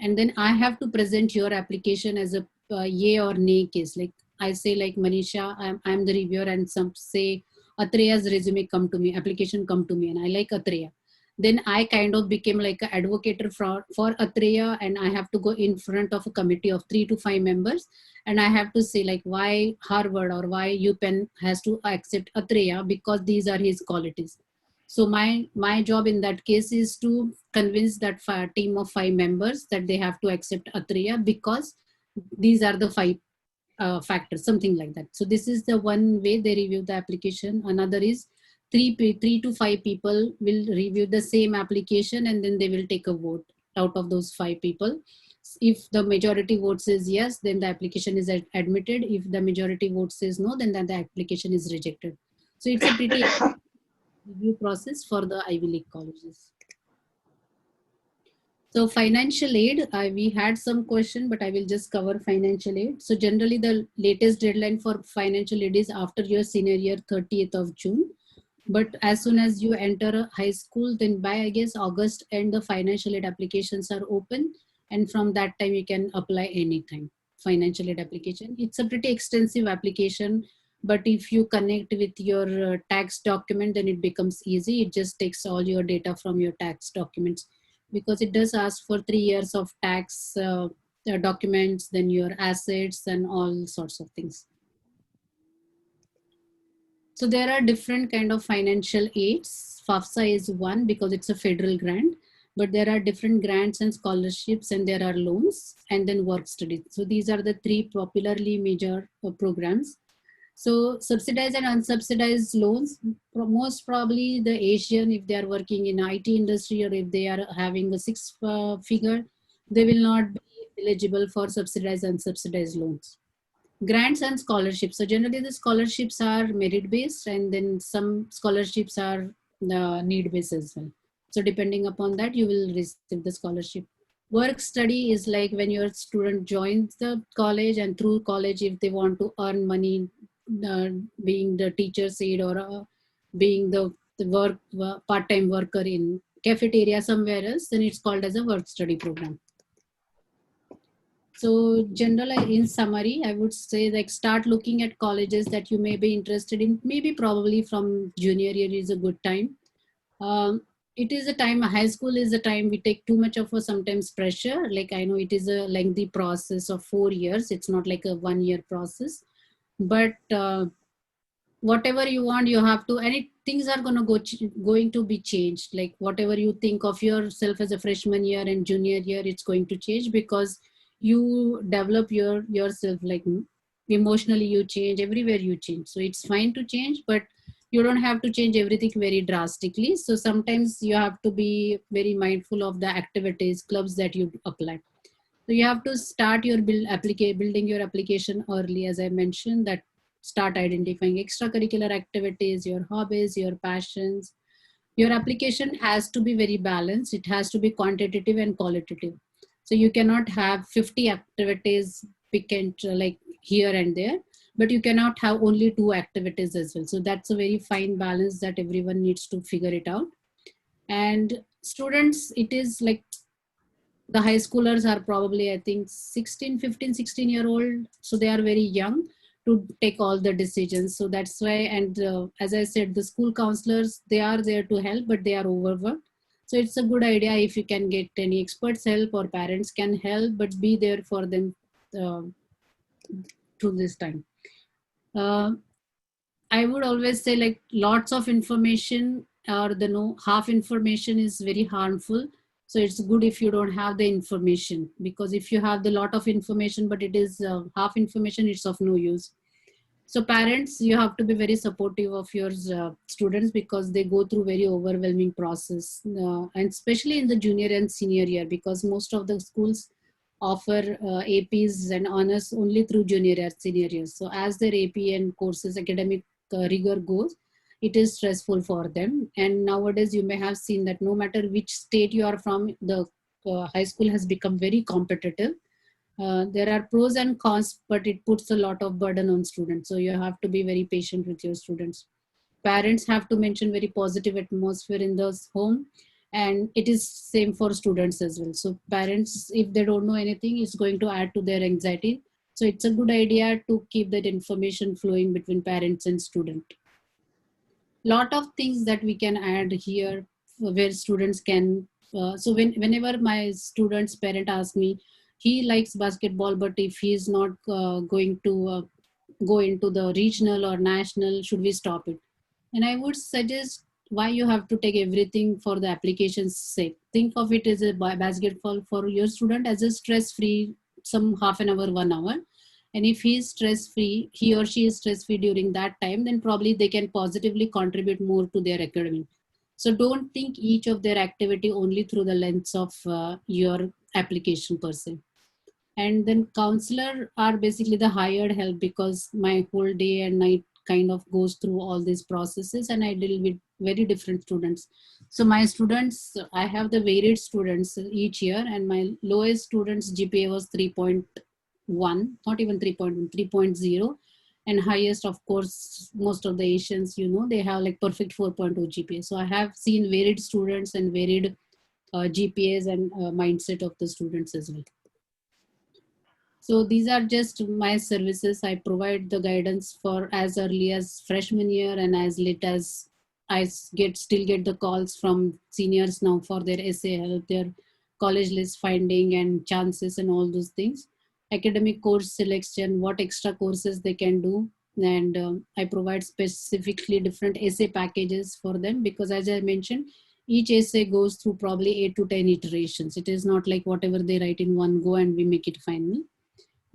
and then I have to present your application as a yay or nay case. Like I say, like Manisha, I'm the reviewer, and some say Atreya's resume come to me, application come to me, and I like Atreya. Then I kind of became like an advocate for Atreya, and I have to go in front of a committee of 3 to 5 members, and I have to say like why Harvard or why UPenn has to accept Atreya, because these are his qualities. So my job in that case is to convince that team of 5 members that they have to accept Atreya because these are the 5 factors, something like that. So this is the one way they review the application. Another is 3 to 5 people will review the same application, and then they will take a vote out of those 5 people. If the majority vote says yes, then the application is admitted. If the majority vote says no, then the application is rejected. So it's a pretty review process for the Ivy League colleges. So financial aid, we had some question, but I will just cover financial aid. So generally the latest deadline for financial aid is after your senior year, 30th of June. But as soon as you enter high school, then by I guess August end, the financial aid applications are open. And from that time you can apply anytime, financial aid application. It's a pretty extensive application, but if you connect with your tax document, then it becomes easy. It just takes all your data from your tax documents, because it does ask for 3 years of tax documents, then your assets and all sorts of things. So there are different kind of financial aids. FAFSA is one because it's a federal grant, but there are different grants and scholarships, and there are loans, and then work study. So these are the 3 popularly major programs. So subsidized and unsubsidized loans, most probably the Asian, if they are working in IT industry or if they are having a 6 figure, they will not be eligible for subsidized and unsubsidized loans. Grants and scholarships. So generally the scholarships are merit based, and then some scholarships are need based as well. So depending upon that, you will receive the scholarship. Work study is like when your student joins the college, and through college, if they want to earn money, being the teacher's aide or being the part-time worker in cafeteria somewhere else, then it's called as a work study program. So generally, in summary, I would say like start looking at colleges that you may be interested in. Maybe probably from junior year is a good time. It is a time, high school is a time we take too much of a sometimes pressure. Like I know it is a lengthy process of 4 years. It's not like a 1 year process, but whatever you want, you have to, and things are going to be changed. Like whatever you think of yourself as a freshman year and junior year, it's going to change because you develop yourself, like emotionally you change, everywhere you change. So it's fine to change, but you don't have to change everything very drastically. So sometimes you have to be very mindful of the activities, clubs that you apply. So you have to start your building your application early, as I mentioned, that start identifying extracurricular activities, your hobbies, your passions. Your application has to be very balanced. It has to be quantitative and qualitative. So you cannot have 50 activities picked like here and there, but you cannot have only 2 activities as well. So that's a very fine balance that everyone needs to figure it out. And students, it is like the high schoolers are probably, I think 16 year old. So they are very young. to take all the decisions. So that's why, and as I said, the school counselors, they are there to help, but they are overworked. So it's a good idea if you can get any experts help or parents can help, but be there for them through this time. I would always say, like, lots of information or the no half information is very harmful. So it's good if you don't have the information, because if you have the lot of information but it is half information, it's of no use. So parents, you have to be very supportive of your students, because they go through very overwhelming process, and especially in the junior and senior year, because most of the schools offer APs and honors only through junior and senior years. So as their AP and courses academic rigor goes, it is stressful for them. And nowadays you may have seen that no matter which state you are from, the high school has become very competitive. There are pros and cons, but it puts a lot of burden on students. So you have to be very patient with your students. Parents have to mention very positive atmosphere in the home, and it is same for students as well. So parents, if they don't know anything, it's going to add to their anxiety. So it's a good idea to keep that information flowing between parents and student. Lot of things that we can add here where students can, so whenever my student's parent asks me, he likes basketball, but if he's not going to go into the regional or national, should we stop it? And I would suggest, why you have to take everything for the application's sake? Think of it as a basketball for your student as a stress-free, some half an hour, 1 hour. And if he is stress-free, he or she is stress-free during that time, then probably they can positively contribute more to their academic. So don't think each of their activity only through the lens of your application per se. And then counselor are basically the hired help, because my whole day and night kind of goes through all these processes, and I deal with very different students. So my students, I have the varied students each year, and my lowest students GPA was 3.1, not even 3.1, 3.0. And highest, of course, most of the Asians, you know, they have like perfect 4.0 GPA. So I have seen varied students and varied GPAs and mindset of the students as well. So these are just my services. I provide the guidance for as early as freshman year, and as late as I still get the calls from seniors now for their essay help, their college list finding and chances and all those things. Academic course selection, what extra courses they can do. And I provide specifically different essay packages for them, because as I mentioned, each essay goes through probably 8 to 10 iterations. It is not like whatever they write in one go and we make it final.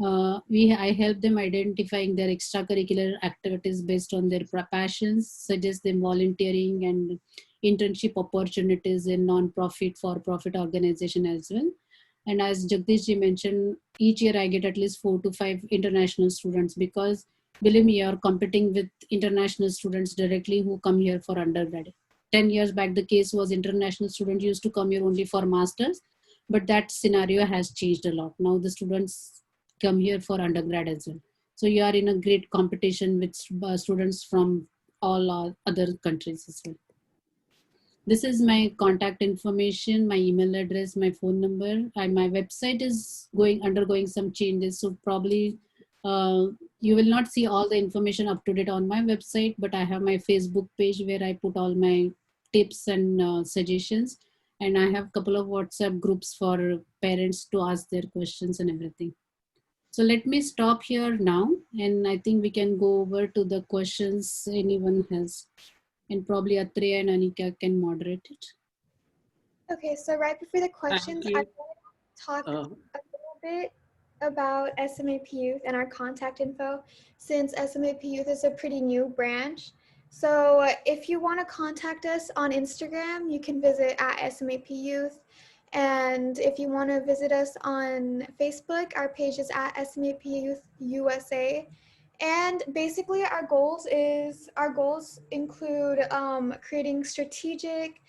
I help them identifying their extracurricular activities based on their passions, suggest them volunteering and internship opportunities in non-profit, for-profit organization as well. And as Jagdish ji mentioned, each year I get at least 4 to 5 international students, because believe me, you're competing with international students directly who come here for undergrad. 10 years back, the case was international students used to come here only for masters, but that scenario has changed a lot. Now the students come here for undergrad as well. So you are in a great competition with students from all other countries as well. This is my contact information, my email address, my phone number, and my website is undergoing some changes. So probably you will not see all the information up to date on my website, but I have my Facebook page where I put all my tips and suggestions. And I have a couple of WhatsApp groups for parents to ask their questions and everything. So let me stop here now, and I think we can go over to the questions anyone has. And probably Atreya and Anika can moderate it. Okay, so right before the questions, I you. want to talk a little bit about SMAP Youth and our contact info, since SMAP Youth is a pretty new branch. So if you want to contact us on Instagram, you can visit at SMAP Youth. And if you want to visit us on Facebook, our page is at SMAP Youth USA. And basically our goals include creating strategic,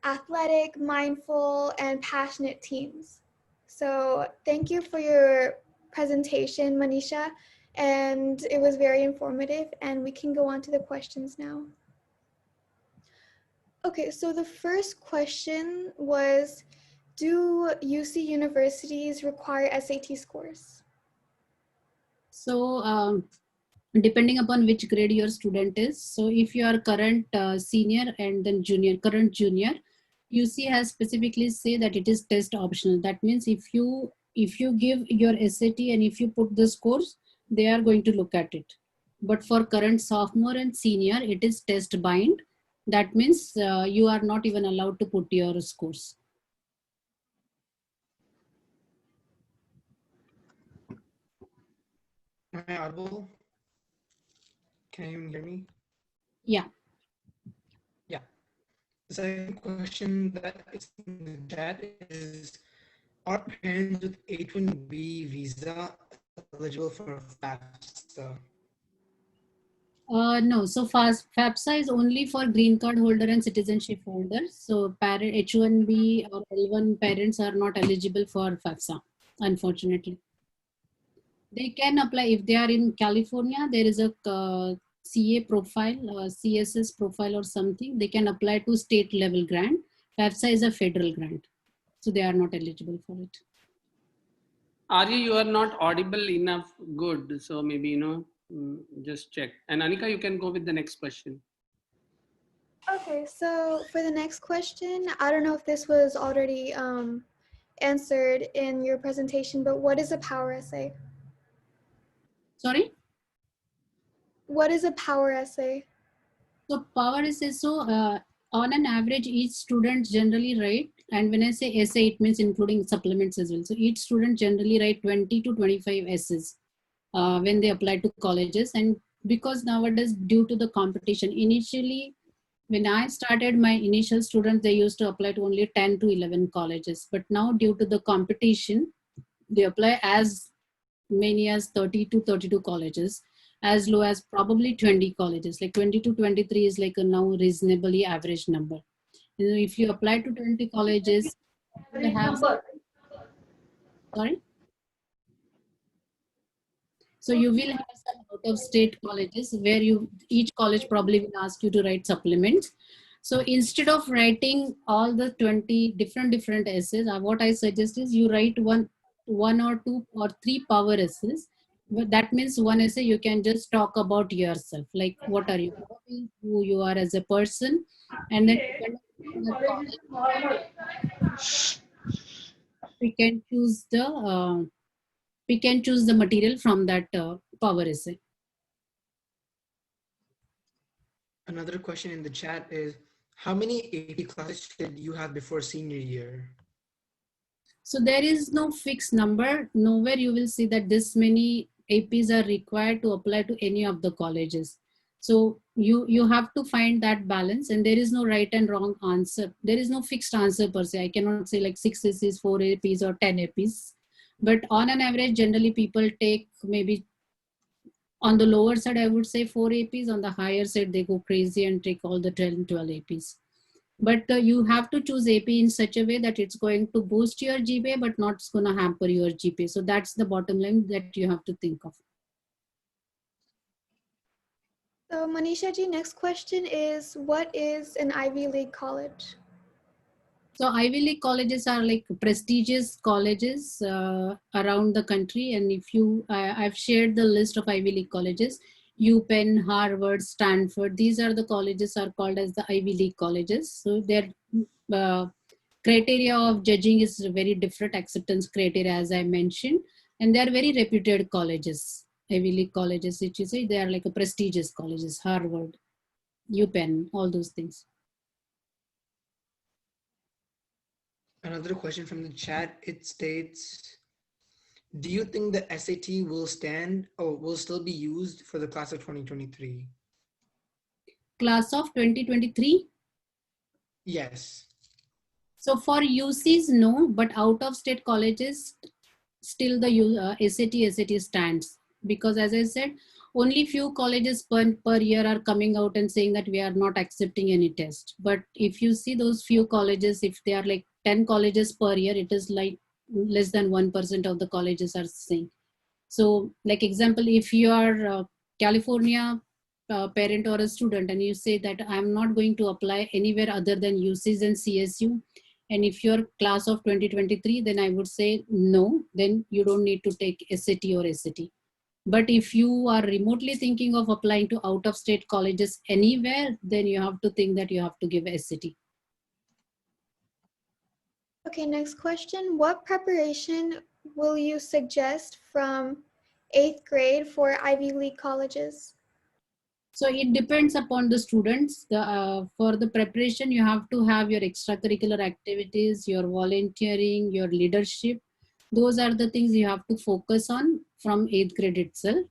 athletic, mindful, and passionate teams. So thank you for your presentation, Manisha, and it was very informative, and we can go on to the questions now. Okay, so the first question was, do UC universities require SAT scores? So depending upon which grade your student is. So if you are current senior and then current junior, UC has specifically say that it is test optional. That means if you give your SAT and if you put the scores, they are going to look at it. But for current sophomore and senior, it is test bind. That means you are not even allowed to put your scores. Am I audible? Can you hear me? Yeah. Yeah. The second question that is in the chat is, are parents with H-1B visa eligible for FAFSA? No, so FAFSA is only for green card holder and citizenship holders. So parent H1B or L1 parents are not eligible for FAFSA, unfortunately. They can apply if they are in California. There is a CA profile, CSS profile or something. They can apply to state level grant. FAFSA is a federal grant, so they are not eligible for it. Arya, you are not audible enough. Good. So maybe, just check. And Anika, you can go with the next question. Okay, so for the next question, I don't know if this was already answered in your presentation, but what is a power essay? Sorry? What is a power essay? So power essay, so on an average, each student generally write, and when I say essay, it means including supplements as well. So each student generally write 20 to 25 essays when they apply to colleges. And because nowadays, due to the competition, initially, when I started, my initial students, they used to apply to only 10 to 11 colleges. But now due to the competition, they apply as many as 30 to 32 colleges, as low as probably 20 colleges. Like 20 to 23 is like a now reasonably average number. You know, if you apply to 20 colleges, you have, sorry? So you will have some out-of-state colleges where each college probably will ask you to write supplements. So instead of writing all the 20 different essays, what I suggest is you write one or two or three power essays. But that means one essay you can just talk about yourself, like what are you, who you are as a person, and then we can choose the material from that power essay. Another question in the chat is, how many AP classes should you have before senior year? So there is no fixed number. Nowhere you will see that this many APs are required to apply to any of the colleges. So you have to find that balance, and there is no right and wrong answer. There is no fixed answer per se. I cannot say like 6 APs, 4 APs or 10 APs. But on an average, generally people take maybe on the lower side, I would say 4 APs. On the higher side, they go crazy and take all the 10, 12 APs. But you have to choose AP in such a way that it's going to boost your GPA, but not going to hamper your GPA. So that's the bottom line that you have to think of. So Manisha ji, next question is, what is an Ivy League college? So Ivy League colleges are like prestigious colleges around the country. And if I've shared the list of Ivy League colleges. UPenn, Harvard, Stanford, these are the colleges are called as the Ivy League colleges. So their criteria of judging is very different, acceptance criteria as I mentioned, and they are very reputed colleges, Ivy League colleges, which you say they are like a prestigious colleges, Harvard, UPenn, all those things. Another question from the chat, it states, do you think the SAT will stand or will still be used for the class of 2023? Class of 2023? Yes. So for UCs, no, but out of state colleges, still the SAT stands. Because as I said, only few colleges per year are coming out and saying that we are not accepting any test. But if you see those few colleges, if they are like 10 colleges per year, it is like less than 1% of the colleges are saying. So like example, if you are California parent or a student and you say that I'm not going to apply anywhere other than UCs and CSU, and if you're class of 2023, then I would say no, then you don't need to take SAT or SAT. But if you are remotely thinking of applying to out of state colleges anywhere, then you have to think that you have to give SAT. Okay, next question. What preparation will you suggest from 8th grade for Ivy League colleges? So it depends upon the students. For the preparation, you have to have your extracurricular activities, your volunteering, your leadership. Those are the things you have to focus on from 8th grade itself.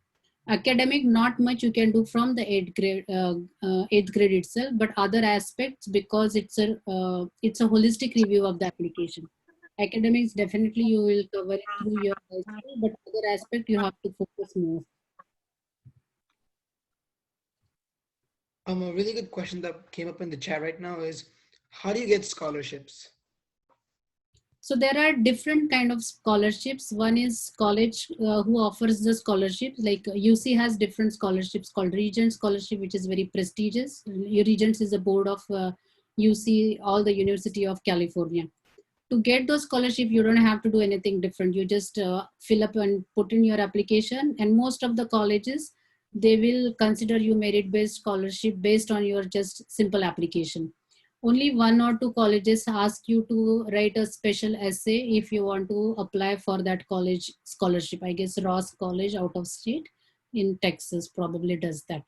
Academic, not much you can do from the 8th grade itself, but other aspects, because it's a holistic review of the application. Academics, definitely you will cover it through your high school, but other aspect you have to focus more. A really good question that came up in the chat right now is, how do you get scholarships? So there are different kind of scholarships. One is college who offers the scholarships. Like UC has different scholarships called Regents Scholarship, which is very prestigious. Regents is a board of UC, all the University of California. To get those scholarship, you don't have to do anything different. You just fill up and put in your application, and most of the colleges, they will consider you merit-based scholarship based on your just simple application. Only 1 or 2 colleges ask you to write a special essay if you want to apply for that college scholarship. I guess Ross College out of state in Texas probably does that.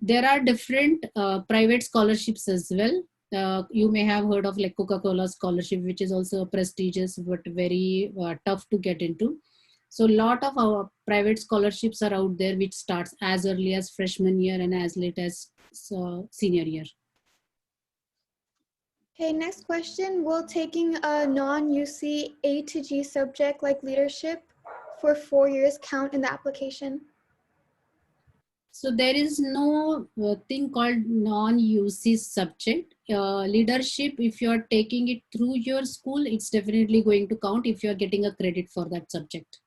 There are different private scholarships as well. You may have heard of like Coca-Cola scholarship, which is also prestigious but very tough to get into. So a lot of our private scholarships are out there, which starts as early as freshman year and as late as senior year. Okay, next question. Will taking a non-UC A to G subject like leadership for 4 years count in the application? So there is no thing called non-UC subject. Leadership, if you are taking it through your school, it's definitely going to count if you are getting a credit for that subject.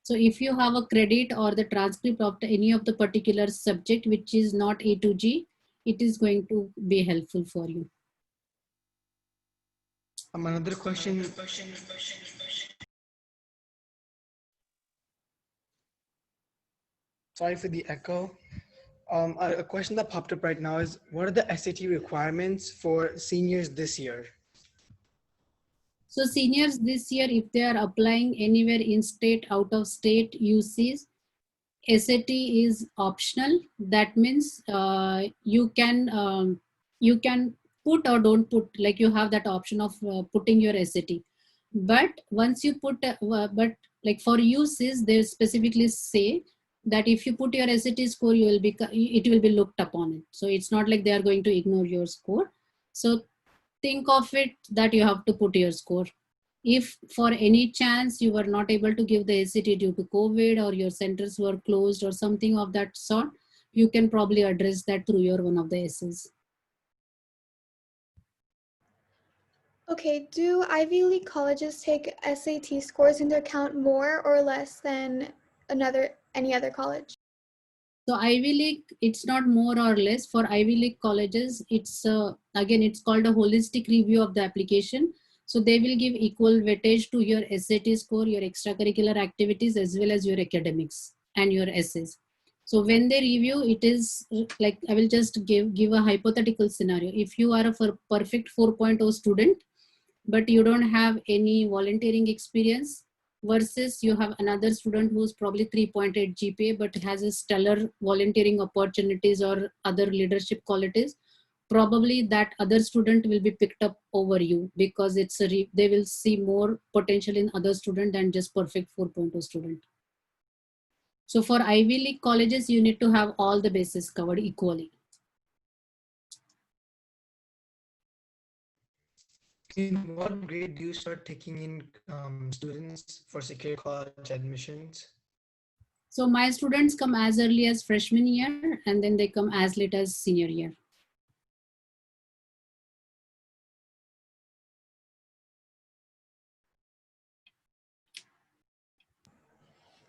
So if you have a credit or the transcript of any of the particular subject, which is not A to G, it is going to be helpful for you. Another question. Sorry for the echo. A question that popped up right now is, what are the SAT requirements for seniors this year? So seniors this year, if they are applying anywhere in state, out of state UCs, SAT is optional. That means you can put or don't put, like you have that option of putting your SAT. But once you put, but like for UCs, they specifically say that if you put your SAT score, it will be looked upon it. So it's not like they are going to ignore your score. So think of it that you have to put your score. If for any chance you were not able to give the SAT due to COVID or your centers were closed or something of that sort, you can probably address that through your one of the essays. Okay, do Ivy League colleges take SAT scores into account more or less than any other college? So Ivy League, it's not more or less. For Ivy League colleges, it's again, it's called a holistic review of the application. So they will give equal weightage to your SAT score, your extracurricular activities, as well as your academics and your essays. So when they review, it is like, I will just give a hypothetical scenario. If you are a perfect 4.0 student, but you don't have any volunteering experience, versus you have another student who's probably 3.8 GPA but has a stellar volunteering opportunities or other leadership qualities, probably that other student will be picked up over you, because they will see more potential in other student than just perfect 4.0 student. So for Ivy League colleges, you need to have all the bases covered equally. In what grade do you start taking in students for secure college admissions? So my students come as early as freshman year, and then they come as late as senior year.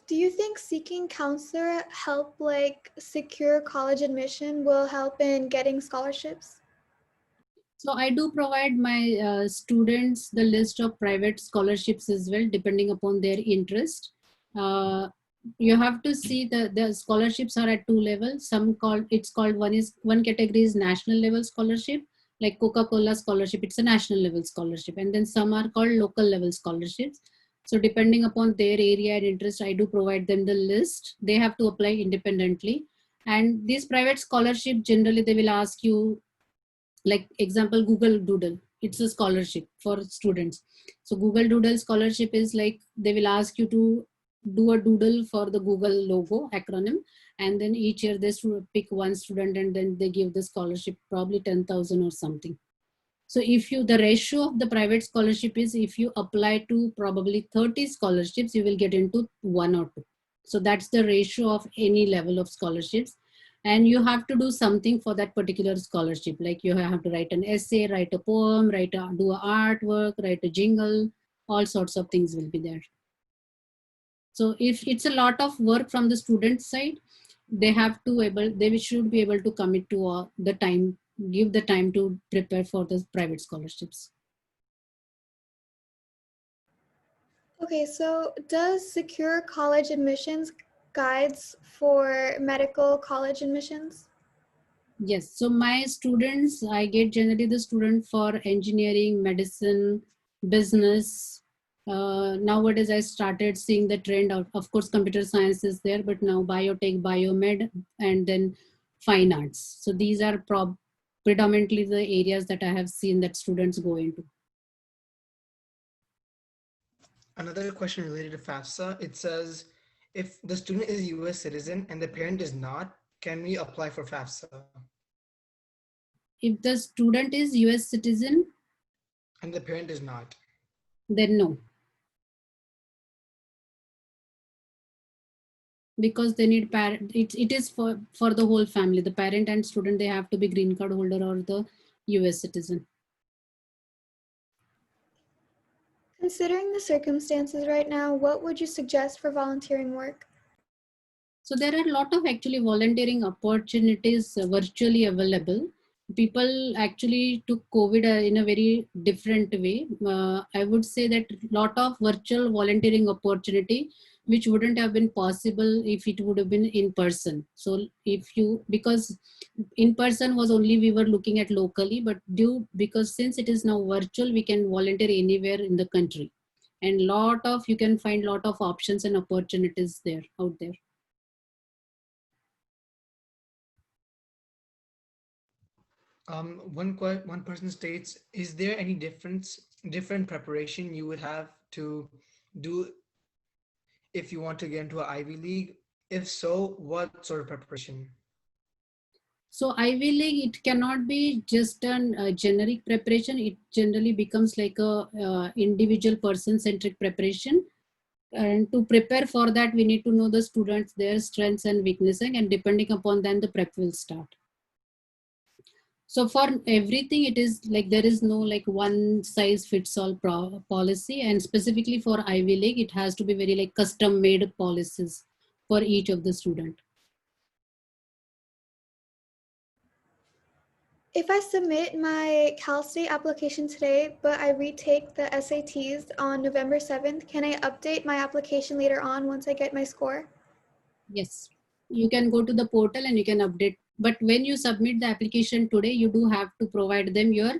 Do you think seeking counselor help like secure college admission will help in getting scholarships? So I do provide my students the list of private scholarships as well, depending upon their interest. you have to see the scholarships are at two levels. One category is national level scholarship, like Coca-Cola scholarship. It's a national level scholarship, and then some are called local level scholarships. So depending upon their area and interest, I do provide them the list. They have to apply independently. And these private scholarship, generally they will ask you, like example, Google Doodle. It's a scholarship for students. So Google Doodle scholarship is like, they will ask you to do a doodle for the Google logo acronym. And then each year they pick one student and then they give the scholarship, probably 10,000 or something. So if you, the ratio of the private scholarship is, if you apply to probably 30 scholarships, you will get into 1 or 2. So that's the ratio of any level of scholarships. And you have to do something for that particular scholarship. Like you have to write an essay, write a poem, do an artwork, write a jingle, all sorts of things will be there. So if it's a lot of work from the student side, they should be able to commit to the time, give the time to prepare for the private scholarships. Okay, so does Secure College Admissions guides for medical college admissions? Yes, so my students, I get generally the student for engineering, medicine, business. Nowadays I started seeing the trend of course, computer science is there, but now biotech, biomed, and then fine arts. So these are predominantly the areas that I have seen that students go into. Another question related to FAFSA, it says, if the student is a US citizen and the parent is not, can we apply for FAFSA? If the student is US citizen and the parent is not, then no. Because they need it is for the whole family. The parent and student, they have to be green card holder or the US citizen. Considering the circumstances right now, what would you suggest for volunteering work? So there are a lot of actually volunteering opportunities virtually available. People actually took COVID in a very different way. I would say that a lot of virtual volunteering opportunity, which wouldn't have been possible if it would have been in person. So because in person was only we were looking at locally, but because since it is now virtual, we can volunteer anywhere in the country. And you can find lot of options and opportunities out there. One person states, is there any different preparation you would have to do if you want to get into an Ivy League? If so, what sort of preparation? So Ivy League, it cannot be just a generic preparation. It generally becomes like a individual person-centric preparation. And to prepare for that, we need to know the students, their strengths and weaknesses, and depending upon that, the prep will start. So for everything, it is like there is no like one size fits all policy, and specifically for Ivy League, it has to be very like custom made policies for each of the student. If I submit my Cal State application today, but I retake the SATs on November 7th, can I update my application later on once I get my score? Yes, you can go to the portal and you can update. But when you submit the application today, you do have to provide them your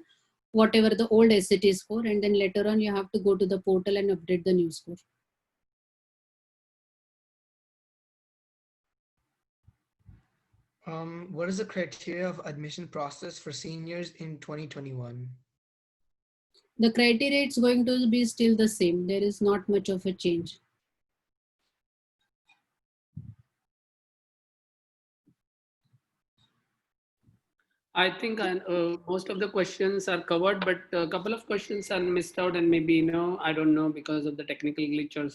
whatever the old SAT score, and then later on you have to go to the portal and update the new score. What is the criteria of admission process for seniors in 2021? The criteria is going to be still the same. There is not much of a change. I think most of the questions are covered, but a couple of questions are missed out, and maybe I don't know, because of the technical glitch or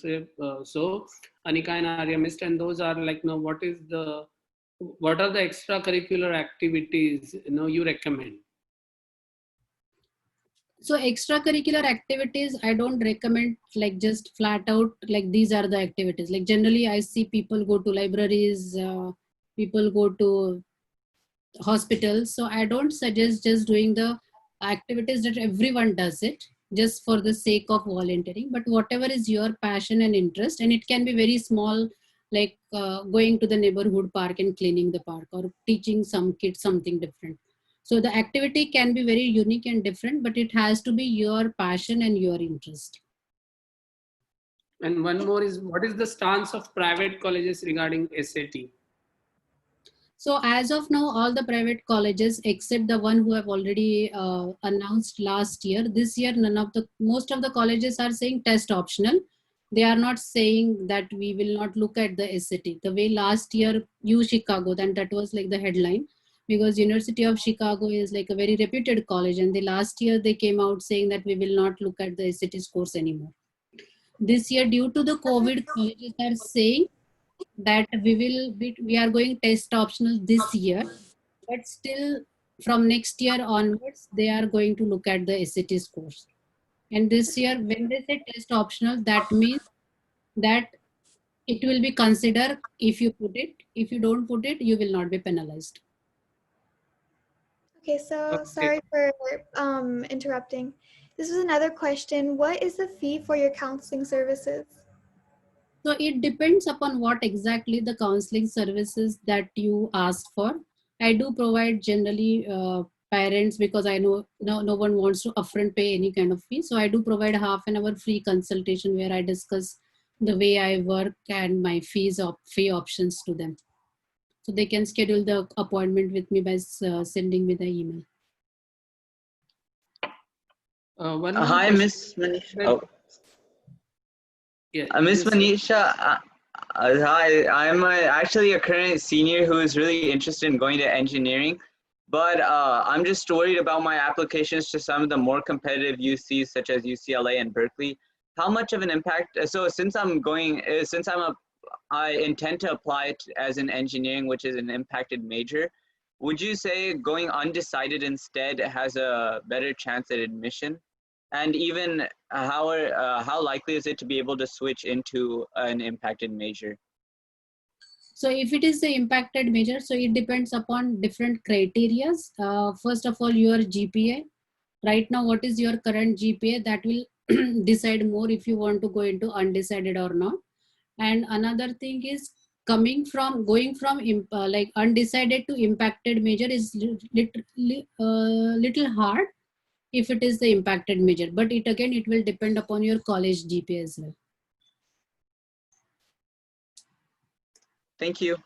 so. Anika and Arya missed, and those are like, what are the extracurricular activities you recommend? So extracurricular activities, I don't recommend like just flat out like these are the activities. Like generally I see people go to libraries, people go to hospitals. So I don't suggest just doing the activities that everyone does it just for the sake of volunteering, but whatever is your passion and interest, and it can be very small like going to the neighborhood park and cleaning the park, or teaching some kids something different. So the activity can be very unique and different, but it has to be your passion and your interest. And one more is, what is the stance of private colleges regarding SAT? So as of now, all the private colleges except the one who have already announced last year, this year most of the colleges are saying test optional. They are not saying that we will not look at the SAT. The way last year U Chicago, then that was like the headline, because University of Chicago is like a very reputed college, and the last year they came out saying that we will not look at the SAT scores anymore. This year, due to the COVID, colleges are saying that we are going test optional this year, but still from next year onwards they are going to look at the SAT scores. And this year when they say test optional, that means that it will be considered if you put it. If you don't put it, you will not be penalized. Okay, so Okay. sorry for interrupting. This is another question. What is the fee for your counseling services? So it depends upon what exactly the counseling services that you ask for. I do provide generally parents, because I know no one wants to upfront pay any kind of fee. So I do provide half an hour free consultation where I discuss the way I work and my fee options to them. So they can schedule the appointment with me by sending me the email. One more Hi, question. Miss Manisha. Oh, Yeah, Miss yes. Manisha. Hi, I'm actually a current senior who is really interested in going to engineering, but I'm just worried about my applications to some of the more competitive UCs, such as UCLA and Berkeley. How much of an impact? So since I intend to apply as an engineering, which is an impacted major, would you say going undecided instead has a better chance at admission? And even how likely is it to be able to switch into an impacted major? So if it is the impacted major, so it depends upon different criterias. First of all, your GPA. Right now, what is your current GPA? That will decide more if you want to go into undecided or not. And another thing is going from like undecided to impacted major is little hard if it is the impacted major, but it will depend upon your college GPA as well. Thank you.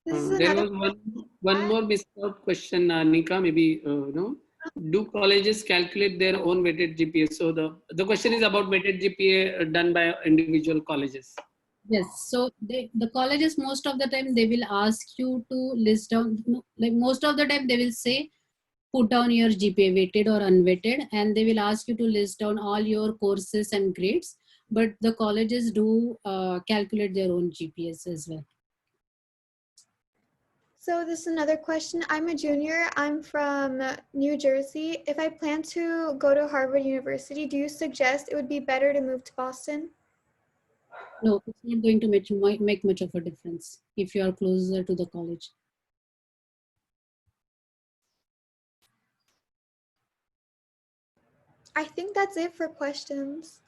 This is There another was one more missed out question, Nika. Maybe do colleges calculate their own weighted GPA? So the question is about weighted GPA done by individual colleges. Yes, so the colleges, most of the time they will ask you to list down, like most of the time they will say put down your GPA, weighted or unweighted, and they will ask you to list down all your courses and grades, but the colleges do calculate their own GPAs as well. So this is another question. I'm a junior. I'm from New Jersey. If I plan to go to Harvard University, do you suggest it would be better to move to Boston? No, it's not going to make much of a difference if you are closer to the college. I think that's it for questions.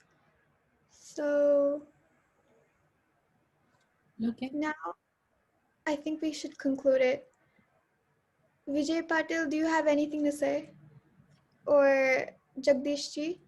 So Okay. now I think we should conclude it. Vijay Patil, do you have anything to say? Or Jagdish ji?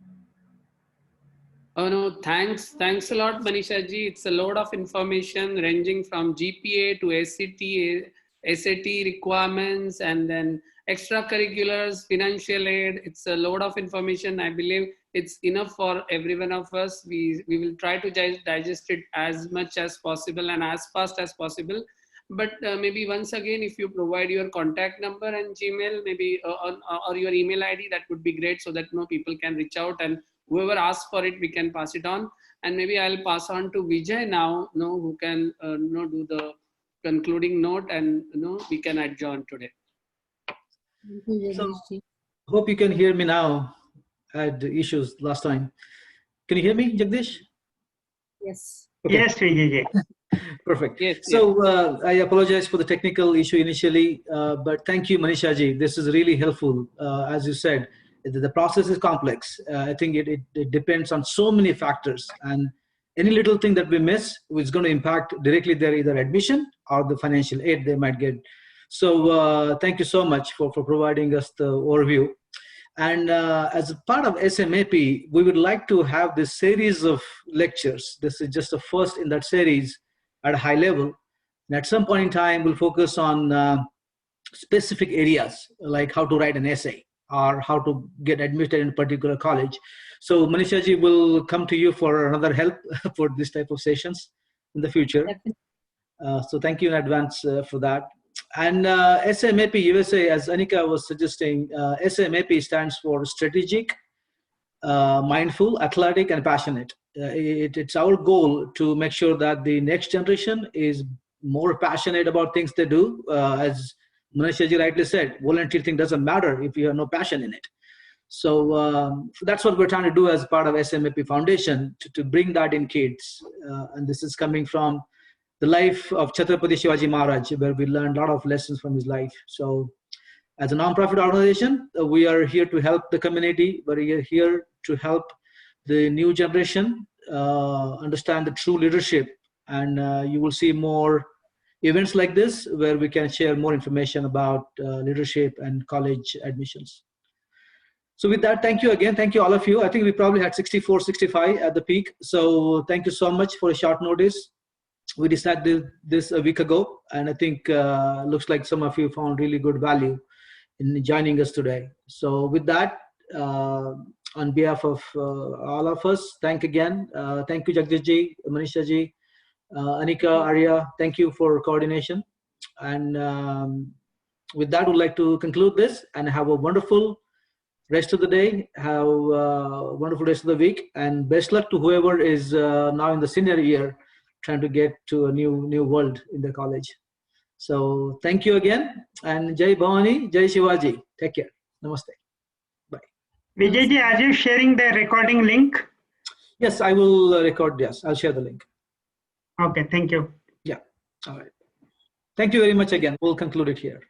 Oh no, thanks a lot, Manisha ji. It's a load of information ranging from GPA to SAT requirements, and then extracurriculars, financial aid. It's a load of information. I believe it's enough for every one of us. We will try to digest it as much as possible and as fast as possible. But maybe once again, if you provide your contact number and Gmail, maybe or your email ID, that would be great, so that people can reach out, and whoever asks for it, we can pass it on. And maybe I'll pass on to Vijay now, who can do the concluding note, and we can adjourn today. Thank you, So, Jagdish ji. hope you can hear me now. I had issues last time. Can you hear me, Jagdish? Yes. Okay. Yes, Vijay. Perfect. Yes, So I apologize for the technical issue initially, but thank you, Manisha ji. This is really helpful. As you said, the process is complex. I think it depends on so many factors, and any little thing that we miss is going to impact directly their either admission or the financial aid they might get. So thank you so much for providing us the overview. And as a part of SMAP, we would like to have this series of lectures. This is just the first in that series at a high level. And at some point in time, we'll focus on specific areas, like how to write an essay or how to get admitted in a particular college. So Manisha ji will come to you for another help for this type of sessions in the future. So thank you in advance for that. And SMAP USA, as Anika was suggesting, SMAP stands for strategic, mindful, athletic, and passionate. It's our goal to make sure that the next generation is more passionate about things they do. As Manisha ji rightly said, volunteer thing doesn't matter if you have no passion in it. So that's what we're trying to do as part of SMAP Foundation, to bring that in kids. And this is coming from the life of Chhatrapati Shivaji Maharaj, where we learned a lot of lessons from his life. So as a non-profit organization, we are here to help the community. We are here to help the new generation understand the true leadership. And you will see more events like this where we can share more information about leadership and college admissions. So with that, thank you again. Thank you, all of you. I think we probably had 64, 65 at the peak. So thank you so much for a short notice. We decided this a week ago, and I think looks like some of you found really good value in joining us today. So with that, on behalf of all of us, thank you, Jagdish ji, Manisha ji, Anika, Arya, thank you for coordination. And with that, we'd like to conclude this and have a wonderful rest of the day, have a wonderful rest of the week, and best luck to whoever is now in the senior year trying to get to a new world in the college. So thank you again, and Jai Bhavani, Jai Shivaji. Take care. Namaste. Bye. Vijayji, are you sharing the recording link? Yes, I will record. Yes, I'll share the link. Okay, thank you. Yeah. All right. Thank you very much again. We'll conclude it here.